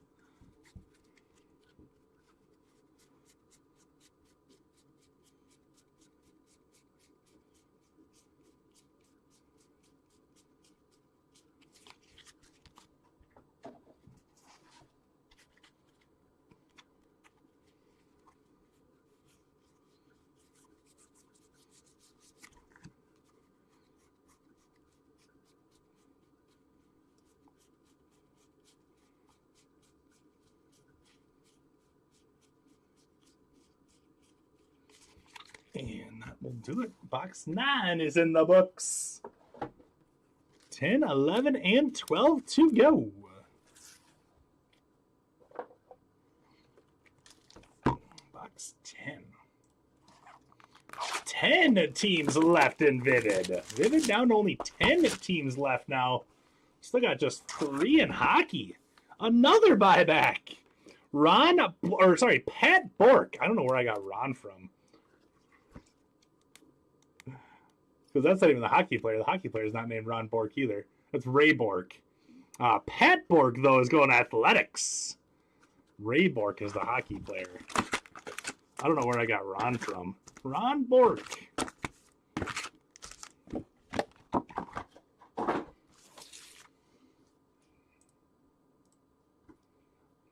And that will do it. Box 9 is in the books. 10, 11, and 12 to go. Box 10. 10 teams left in Vivid. Vivid down to only 10 teams left now. Still got just 3 in hockey. Another buyback. Pat Bork. I don't know where I got Ron from. Because that's not even the hockey player. The hockey player is not named Ron Bork either. That's Ray Bork. Pat Bork, though, is going Athletics. Ray Bork is the hockey player. I don't know where I got Ron from. Ron Bork.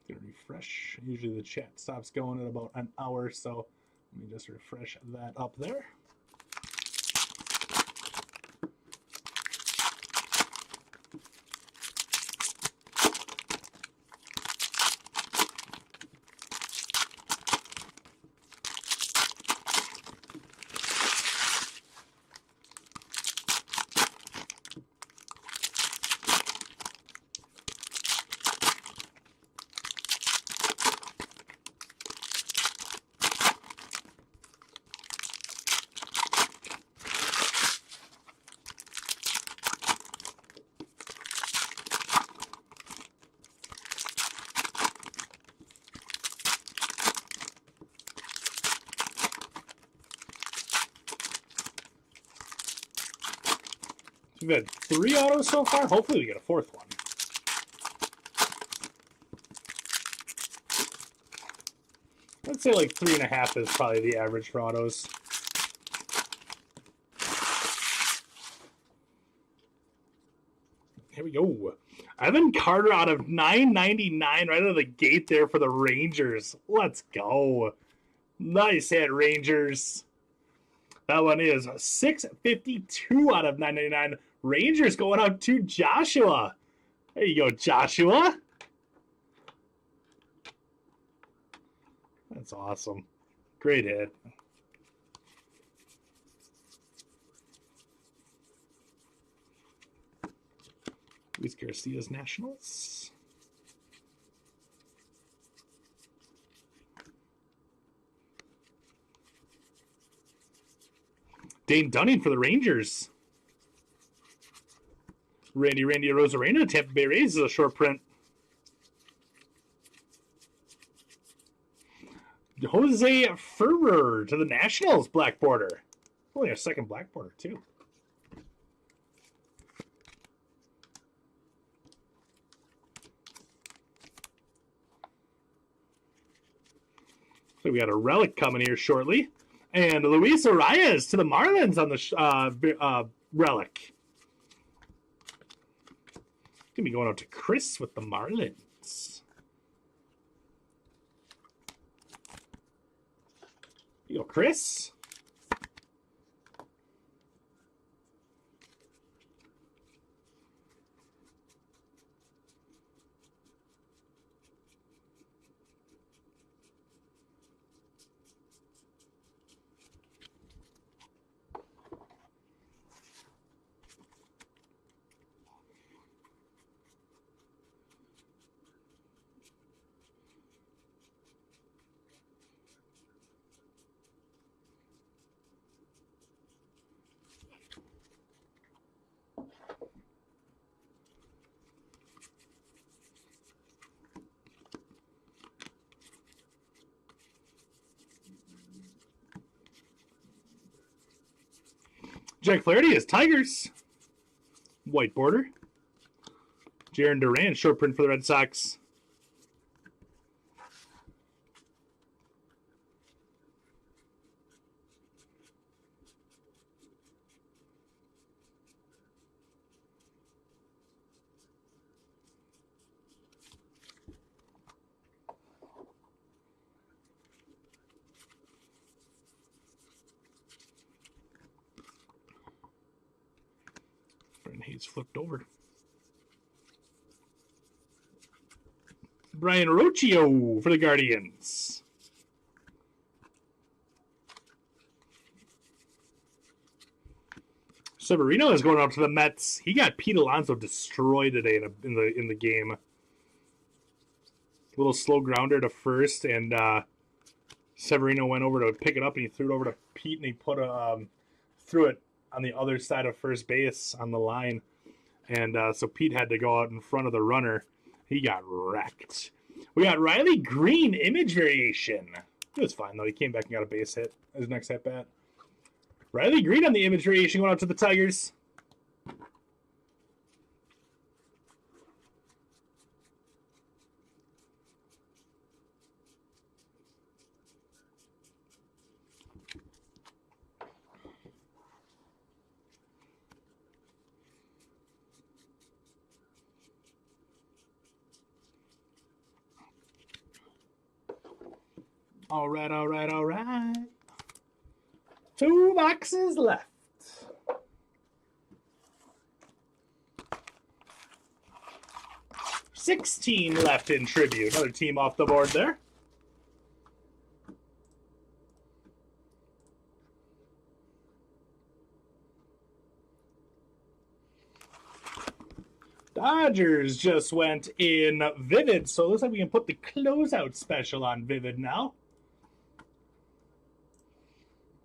Gonna refresh. Usually the chat stops going at about an hour, so let me just refresh that up there. We've had 3 autos so far. Hopefully we get a 4th one. I'd say like 3.5 is probably the average for autos. Here we go. Evan Carter out of $9.99 right out of the gate there for the Rangers. Let's go. Nice hit, Rangers. That one is $6.52 out of $9.99. Rangers going out to Joshua. There you go, Joshua. That's awesome. Great hit. Luis Garcia's Nationals. Dane Dunning for the Rangers. Randy Rosarena, Tampa Bay Rays is a short print. Jose Ferrer to the Nationals, black border. Only our second black border, too. So we got a relic coming here shortly. And Luis Arias to the Marlins on the relic. Going to be going out to Chris with the Marlins. Here you go, Chris. Jack Flaherty is Tigers. White border. Jarren Duran, short print for the Red Sox. He's flipped over. Brian Rocchio for the Guardians. Severino is going up to the Mets. He got Pete Alonso destroyed today in the game. A little slow grounder to first, and Severino went over to pick it up, and he threw it over to Pete, and he put threw it on the other side of first base on the line. And so Pete had to go out in front of the runner. He got wrecked. We got Riley Green, image variation. It was fine, though. He came back and got a base hit. His next at-bat. Riley Green on the image variation going out to the Tigers. All right. 2 boxes left. $16 left in tribute. Another team off the board there. Dodgers just went in Vivid, so it looks like we can put the closeout special on Vivid now.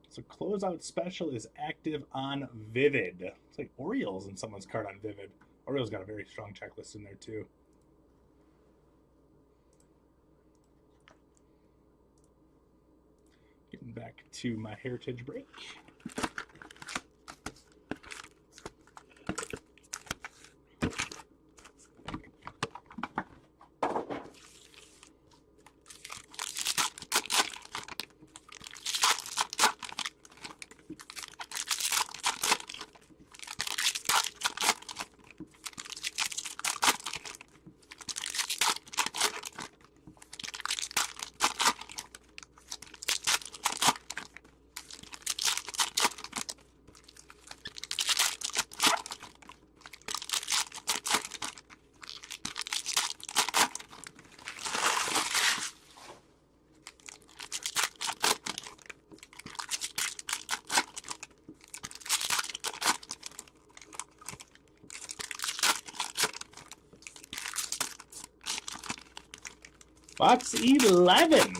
So closeout special is active on Vivid. It's like Orioles in someone's card on Vivid. Orioles got a very strong checklist in there too. Getting back to my Heritage break. Box 11.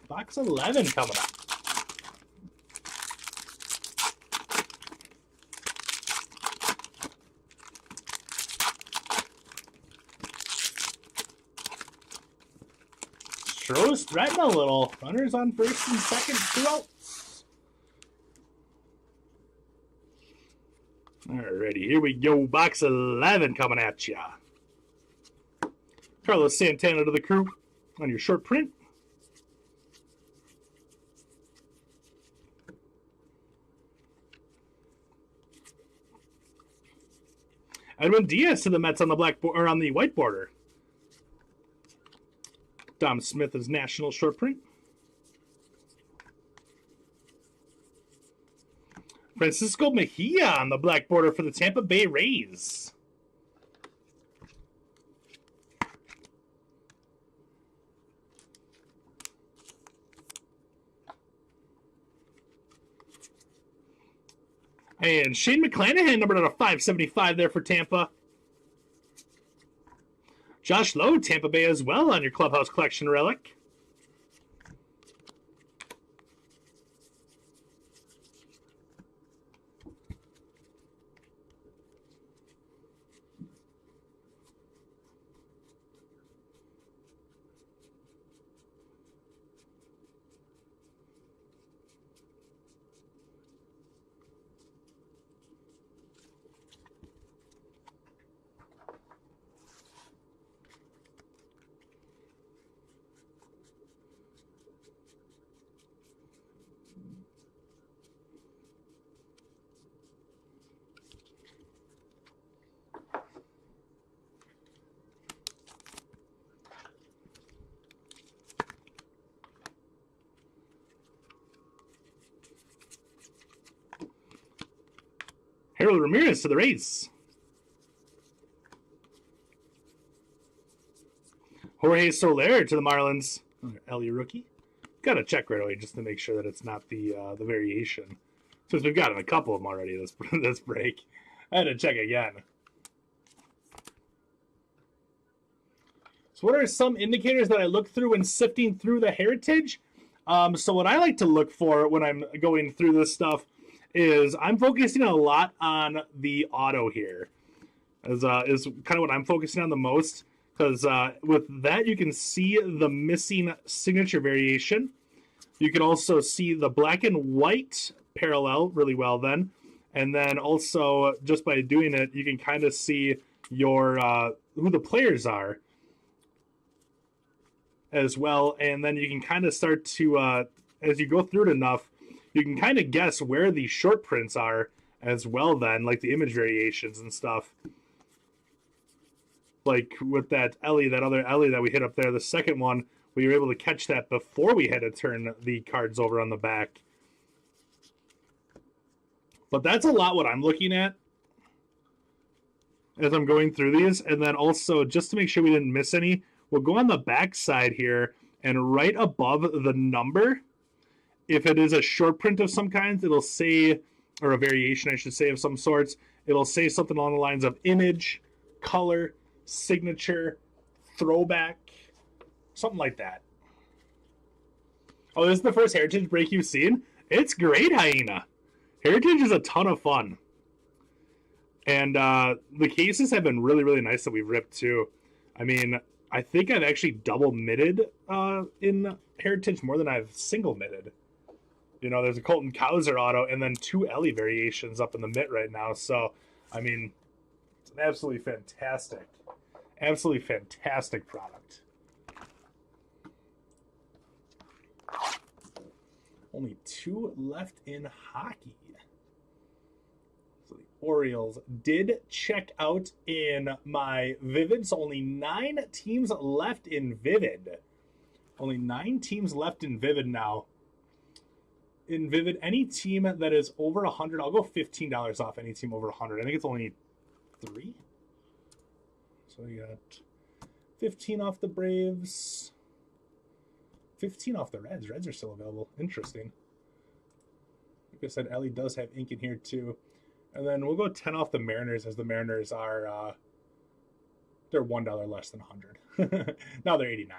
Box 11 coming up. Stroh's threatening a little. Runners on first and second, 2 outs. Alrighty, here we go. Box 11 coming at ya. Carlos Santana to the crew on your short print. Edwin Diaz to the Mets on the black or on the white border. Dom Smith is national short print. Francisco Mejia on the black border for the Tampa Bay Rays. And Shane McClanahan, numbered out of 575 there for Tampa. Josh Lowe, Tampa Bay as well on your Clubhouse Collection relic. Harold Ramirez to the Rays. Jorge Soler to the Marlins. Ellie rookie. Got to check right away just to make sure that it's not the variation. Since we've gotten a couple of them already this break. I had to check again. So what are some indicators that I look through when sifting through the Heritage? So what I like to look for when I'm going through this stuff is I'm focusing a lot on the auto here. Is kind of what I'm focusing on the most. Because with that, you can see the missing signature variation. You can also see the black and white parallel really well then. And then also, just by doing it, you can kind of see your who the players are as well. And then you can kind of start to, as you go through it enough, you can kind of guess where the short prints are as well then, like the image variations and stuff. Like with that Ellie, that other Ellie that we hit up there, the second one, we were able to catch that before we had to turn the cards over on the back. But that's a lot what I'm looking at as I'm going through these. And then also, just to make sure we didn't miss any, we'll go on the back side here, and right above the number, if it is a short print of some kind, it'll say, or a variation, I should say, of some sorts, it'll say something along the lines of image, color, signature, throwback, something like that. Oh, this is the first Heritage break you've seen? It's great, Hyena. Heritage is a ton of fun. And the cases have been really, really nice that we've ripped, too. I mean, I think I've actually double mitted in Heritage more than I've single mitted. You know, there's a Colton Cowser auto and then 2 Ellie variations up in the mitt right now. So, I mean, it's an absolutely fantastic product. Only 2 left in hockey. So the Orioles did check out in my Vivid. So only 9 teams left in Vivid. Only 9 teams left in Vivid now. In Vivid, any team that is over 100, I'll go $15 off any team over 100. I think it's only 3. So we got 15 off the Braves. 15 off the Reds. Reds are still available. Interesting. Like I said, Ellie does have ink in here too. And then we'll go 10 off the Mariners, as the Mariners are they're $1 less than 100. Now they're 89.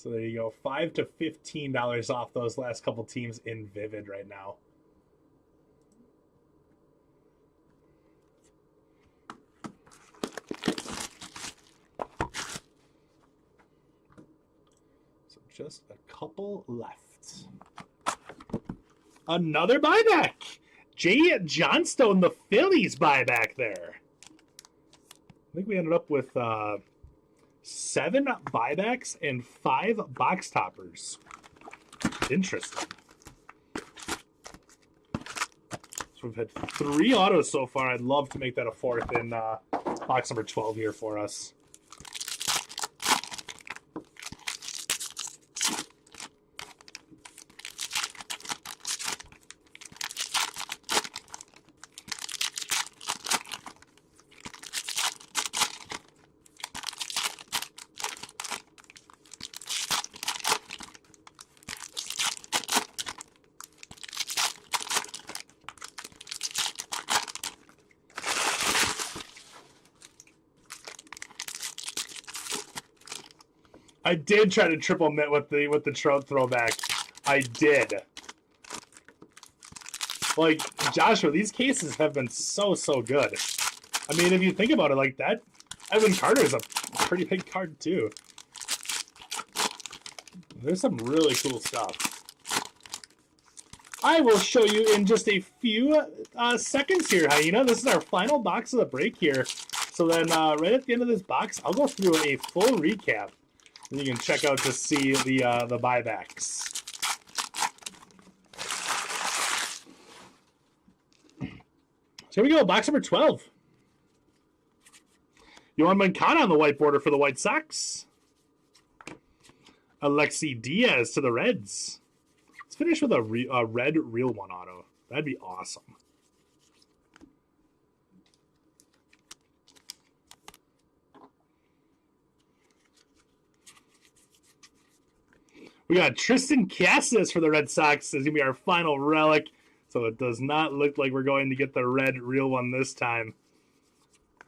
So there you go, $5 to $15 off those last couple teams in Vivid right now. So just a couple left. Another buyback. Jay Johnstone, the Phillies buyback there. I think we ended up with 7 buybacks and 5 box toppers. Interesting. So we've had 3 autos so far. I'd love to make that a 4th in box number 12 here for us. I did try to triple mint with the Trout throwback. I did. Like, Joshua, these cases have been so good. I mean, if you think about it like that, Evan Carter is a pretty big card too. There's some really cool stuff. I will show you in just a few seconds here, Hyena. This is our final box of the break here. So then right at the end of this box, I'll go through a full recap. And you can check out to see the buybacks. So here we go, box number 12. Yohan Moncada on the white border for the White Sox. Alexi Diaz to the Reds. Let's finish with a red real one auto. That'd be awesome. We got Tristan Casas for the Red Sox. This is going to be our final relic. So it does not look like we're going to get the red real one this time.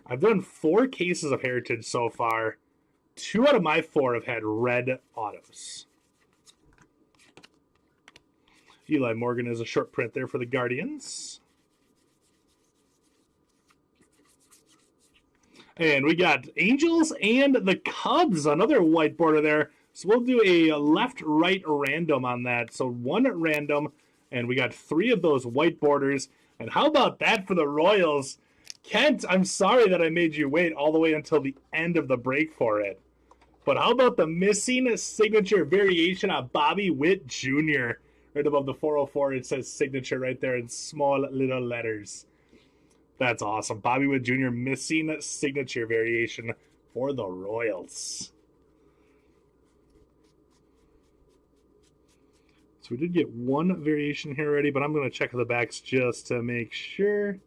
I've done 4 cases of Heritage so far. 2 out of my 4 have had red autos. Eli Morgan is a short print there for the Guardians. And we got Angels and the Cubs. Another white border there. So we'll do a left-right random on that. So 1 random, and we got 3 of those white borders. And how about that for the Royals? Kent, I'm sorry that I made you wait all the way until the end of the break for it. But how about the missing signature variation on Bobby Witt Jr.? Right above the 404, it says signature right there in small little letters. That's awesome. Bobby Witt Jr. missing signature variation for the Royals. So we did get 1 variation here already, but I'm going to check the backs just to make sure.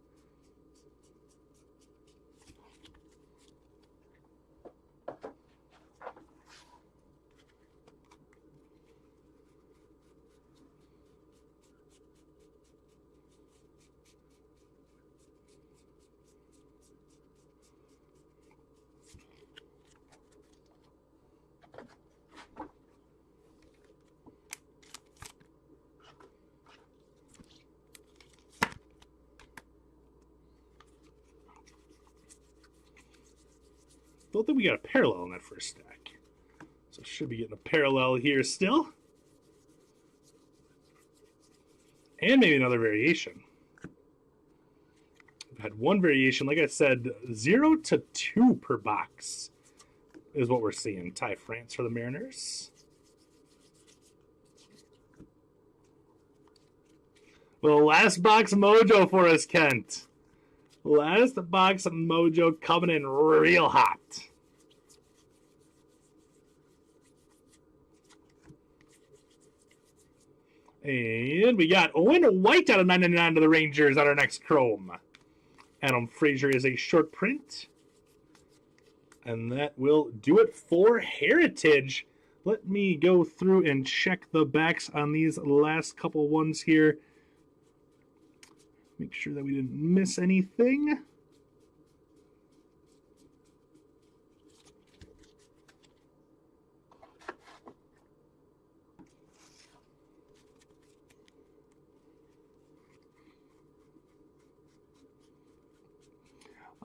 Don't think we got a parallel in that first stack. So should be getting a parallel here still. And maybe another variation. We've had 1 variation. Like I said, 0 to 2 per box is what we're seeing. Ty France for the Mariners. Well, last box mojo for us, Kent. Last box of mojo coming in real hot. And we got Owen White out of 999 to the Rangers on our next Chrome. Adam Frazier is a short print. And that will do it for Heritage. Let me go through and check the backs on these last couple ones here. Make sure that we didn't miss anything.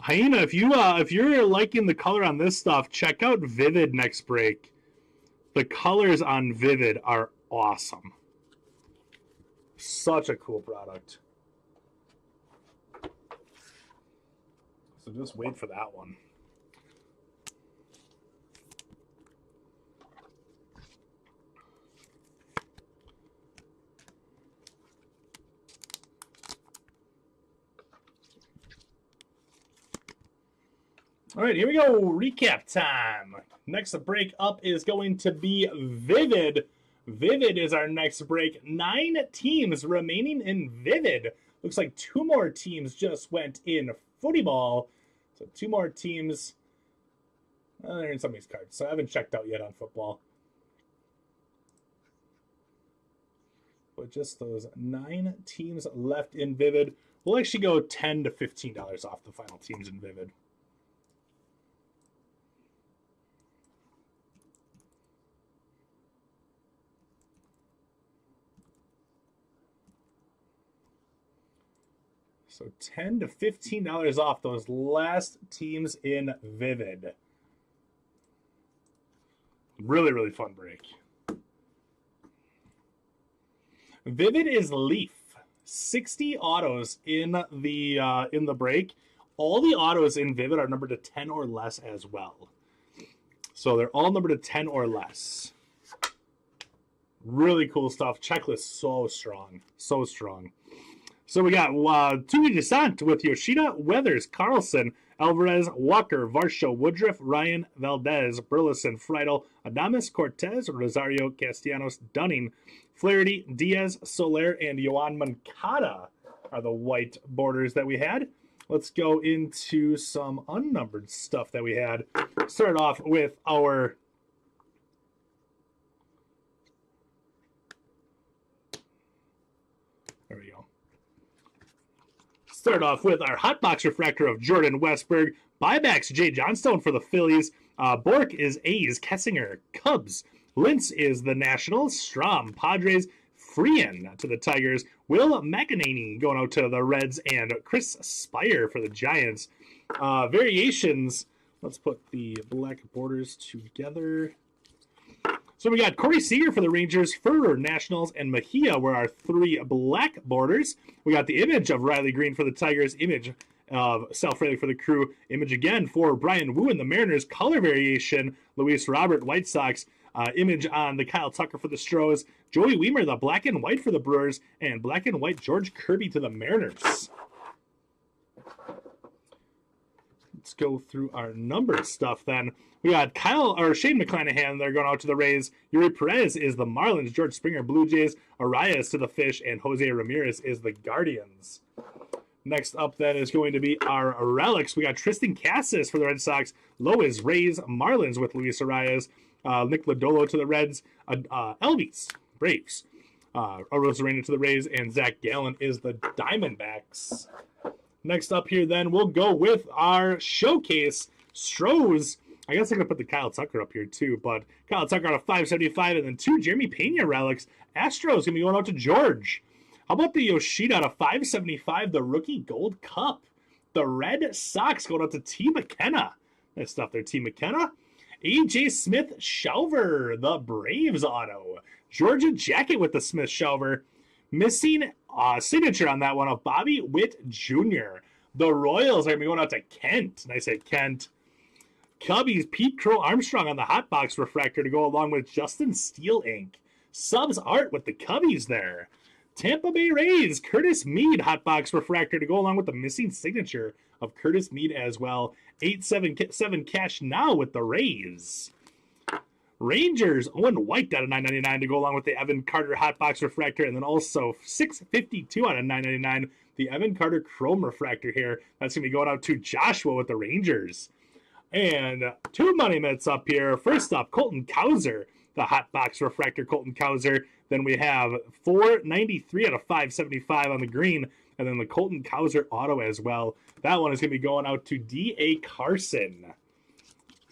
Hyena, if you're liking the color on this stuff, check out Vivid next break. The colors on Vivid are awesome. Such a cool product. So just wait for that one. All right, here we go. Recap time. Next break up is going to be Vivid. Vivid is our next break. 9 teams remaining in Vivid. Looks like 2 more teams just went in Footy Ball. So 2 more teams. They're in some of these cards, so I haven't checked out yet on football. But just those 9 teams left in Vivid. We'll actually go $10 to $15 off the final teams in Vivid. So $10 to $15 off those last teams in Vivid. Really, really fun break. Vivid is Leaf. 60 autos in the break. All the autos in Vivid are numbered to 10 or less as well. So they're all numbered to 10 or less. Really cool stuff. Checklist so strong. So strong. So we got Tui Descent with Yoshida, Weathers, Carlson, Alvarez, Walker, Varsho, Woodruff, Ryan, Valdez, Burleson, Friedel, Adames, Cortez, Rosario, Castellanos, Dunning, Flaherty, Diaz, Soler, and Yohan Moncada are the white borders that we had. Let's go into some unnumbered stuff that we had. Start off with our... There we go. Start off with our hot box refractor of Jordan Westberg. Buybacks, Jay Johnstone for the Phillies. Bork is A's. Kessinger, Cubs. Lintz is the Nationals. Strom, Padres. Freehan to the Tigers. Will McEnany going out to the Reds. And Chris Spire for the Giants. Variations. Let's put the black borders together. So we got Corey Seager for the Rangers, Furrer, Nationals, and Mejia were our 3 black borders. We got the image of Riley Green for the Tigers, image of Sal Fraley for the Crew, image again for Brian Wu and the Mariners, color variation, Luis Robert, White Sox, image on the Kyle Tucker for the Stros, Joey Weimer, the black and white for the Brewers, and black and white George Kirby to the Mariners. Let's go through our numbered stuff then. We got Shane McClanahan. They're going out to the Rays. Yuri Perez is the Marlins. George Springer, Blue Jays. Arias to the Fish. And Jose Ramirez is the Guardians. Next up then is going to be our relics. We got Tristan Cassis for the Red Sox. Lois, Rays, Marlins with Luis Arias. Nick Lodolo to the Reds. Elvis, Braves. Arozarena to the Rays. And Zach Gallen is the Diamondbacks. Next up here then, we'll go with our showcase. Stros. I guess I'm going to put the Kyle Tucker up here too, but Kyle Tucker on a 575 and then 2 Jeremy Pena relics. Astros going to be going out to George. How about the Yoshida on a 575, the rookie gold cup? The Red Sox going out to T. McKenna. Nice stuff there, T. McKenna. AJ Smith Shauver, the Braves auto. Georgia jacket with the Smith Shauver. Missing signature on that one of Bobby Witt Jr. The Royals are going to be going out to Kent. And I said Kent. Cubbies, Pete Crow Armstrong on the hot box refractor to go along with Justin Steele ink. Subs art with the Cubbies there. Tampa Bay Rays, Curtis Mead hot box refractor to go along with the missing signature of Curtis Mead as well. 877 cash now with the Rays. Rangers, Owen White out of 999 to go along with the Evan Carter hot box refractor, and then also 652 out of 999, the Evan Carter chrome refractor here. That's going to be going out to Joshua with the Rangers. And 2 money mitts up here. First up, Colton Cowser, the hot box refractor Colton Cowser. Then we have 493 out of 575 on the green, and then the Colton Cowser auto as well. That one is going to be going out to D.A. Carson.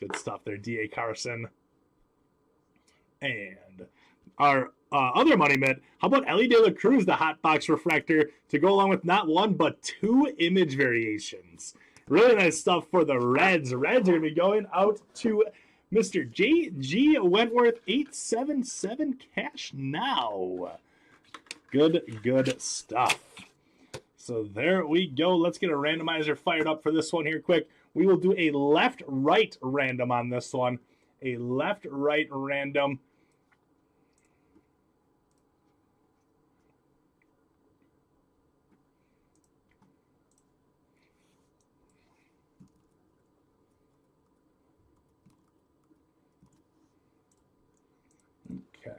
Good stuff there, D.A. Carson. And our other money mitt, how about Ellie De La Cruz, the hot box refractor, to go along with not 1 but 2 image variations. Really nice stuff for the Reds. Reds are going to be going out to Mr. J.G. Wentworth, 877 cash now. Good stuff. So there we go. Let's get a randomizer fired up for this one here quick. We will do a left-right random on this one. A left-right random. Okay.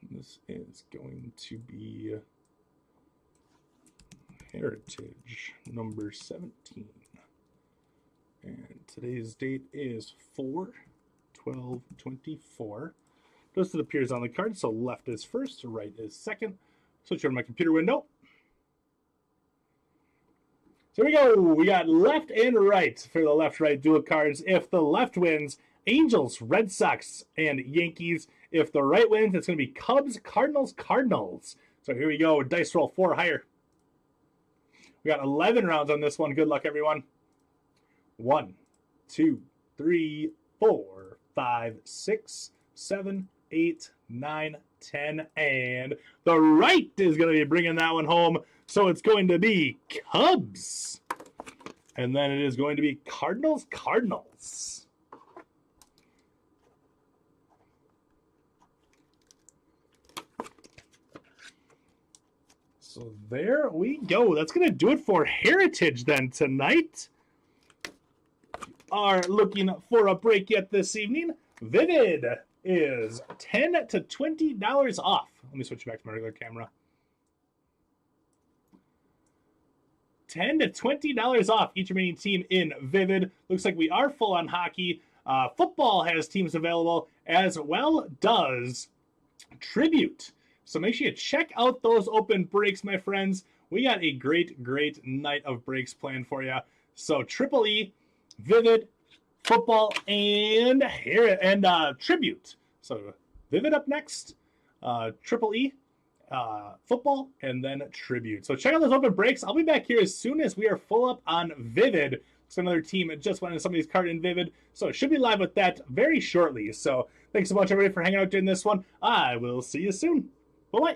This is going to be Heritage number 17. And today's date is 4/12/24. Just it appears on the card, so left is first, right is second. Switch over to my computer window. So here we go. We got left and right for the left-right dual cards. If the left wins, Angels, Red Sox, and Yankees. If the right wins, it's going to be Cubs, Cardinals, Cardinals. So here we go. Dice roll 4 higher. We got 11 rounds on this one. Good luck, everyone. 1, 2, 3, 4, 5, 6, 7, 8, 9, 10. And the right is going to be bringing that one home. So it's going to be Cubs. And then it is going to be Cardinals, Cardinals. So there we go. That's going to do it for Heritage then tonight. Are looking for a break yet this evening? Vivid is $10 to $20 off. Let me switch back to my regular camera. $10 to $20 off each remaining team in Vivid. Looks like we are full on hockey. Football has teams available, as well does Tribute. So make sure you check out those open breaks, my friends. We got a great night of breaks planned for you. So Triple E, Vivid, Football, and Tribute. So Vivid up next, Triple E, Football, and then Tribute. So check out those open breaks. I'll be back here as soon as we are full up on Vivid. So another team just went in somebody's card in Vivid. So it should be live with that very shortly. So thanks so much, everybody, for hanging out during this one. I will see you soon. Bye-bye.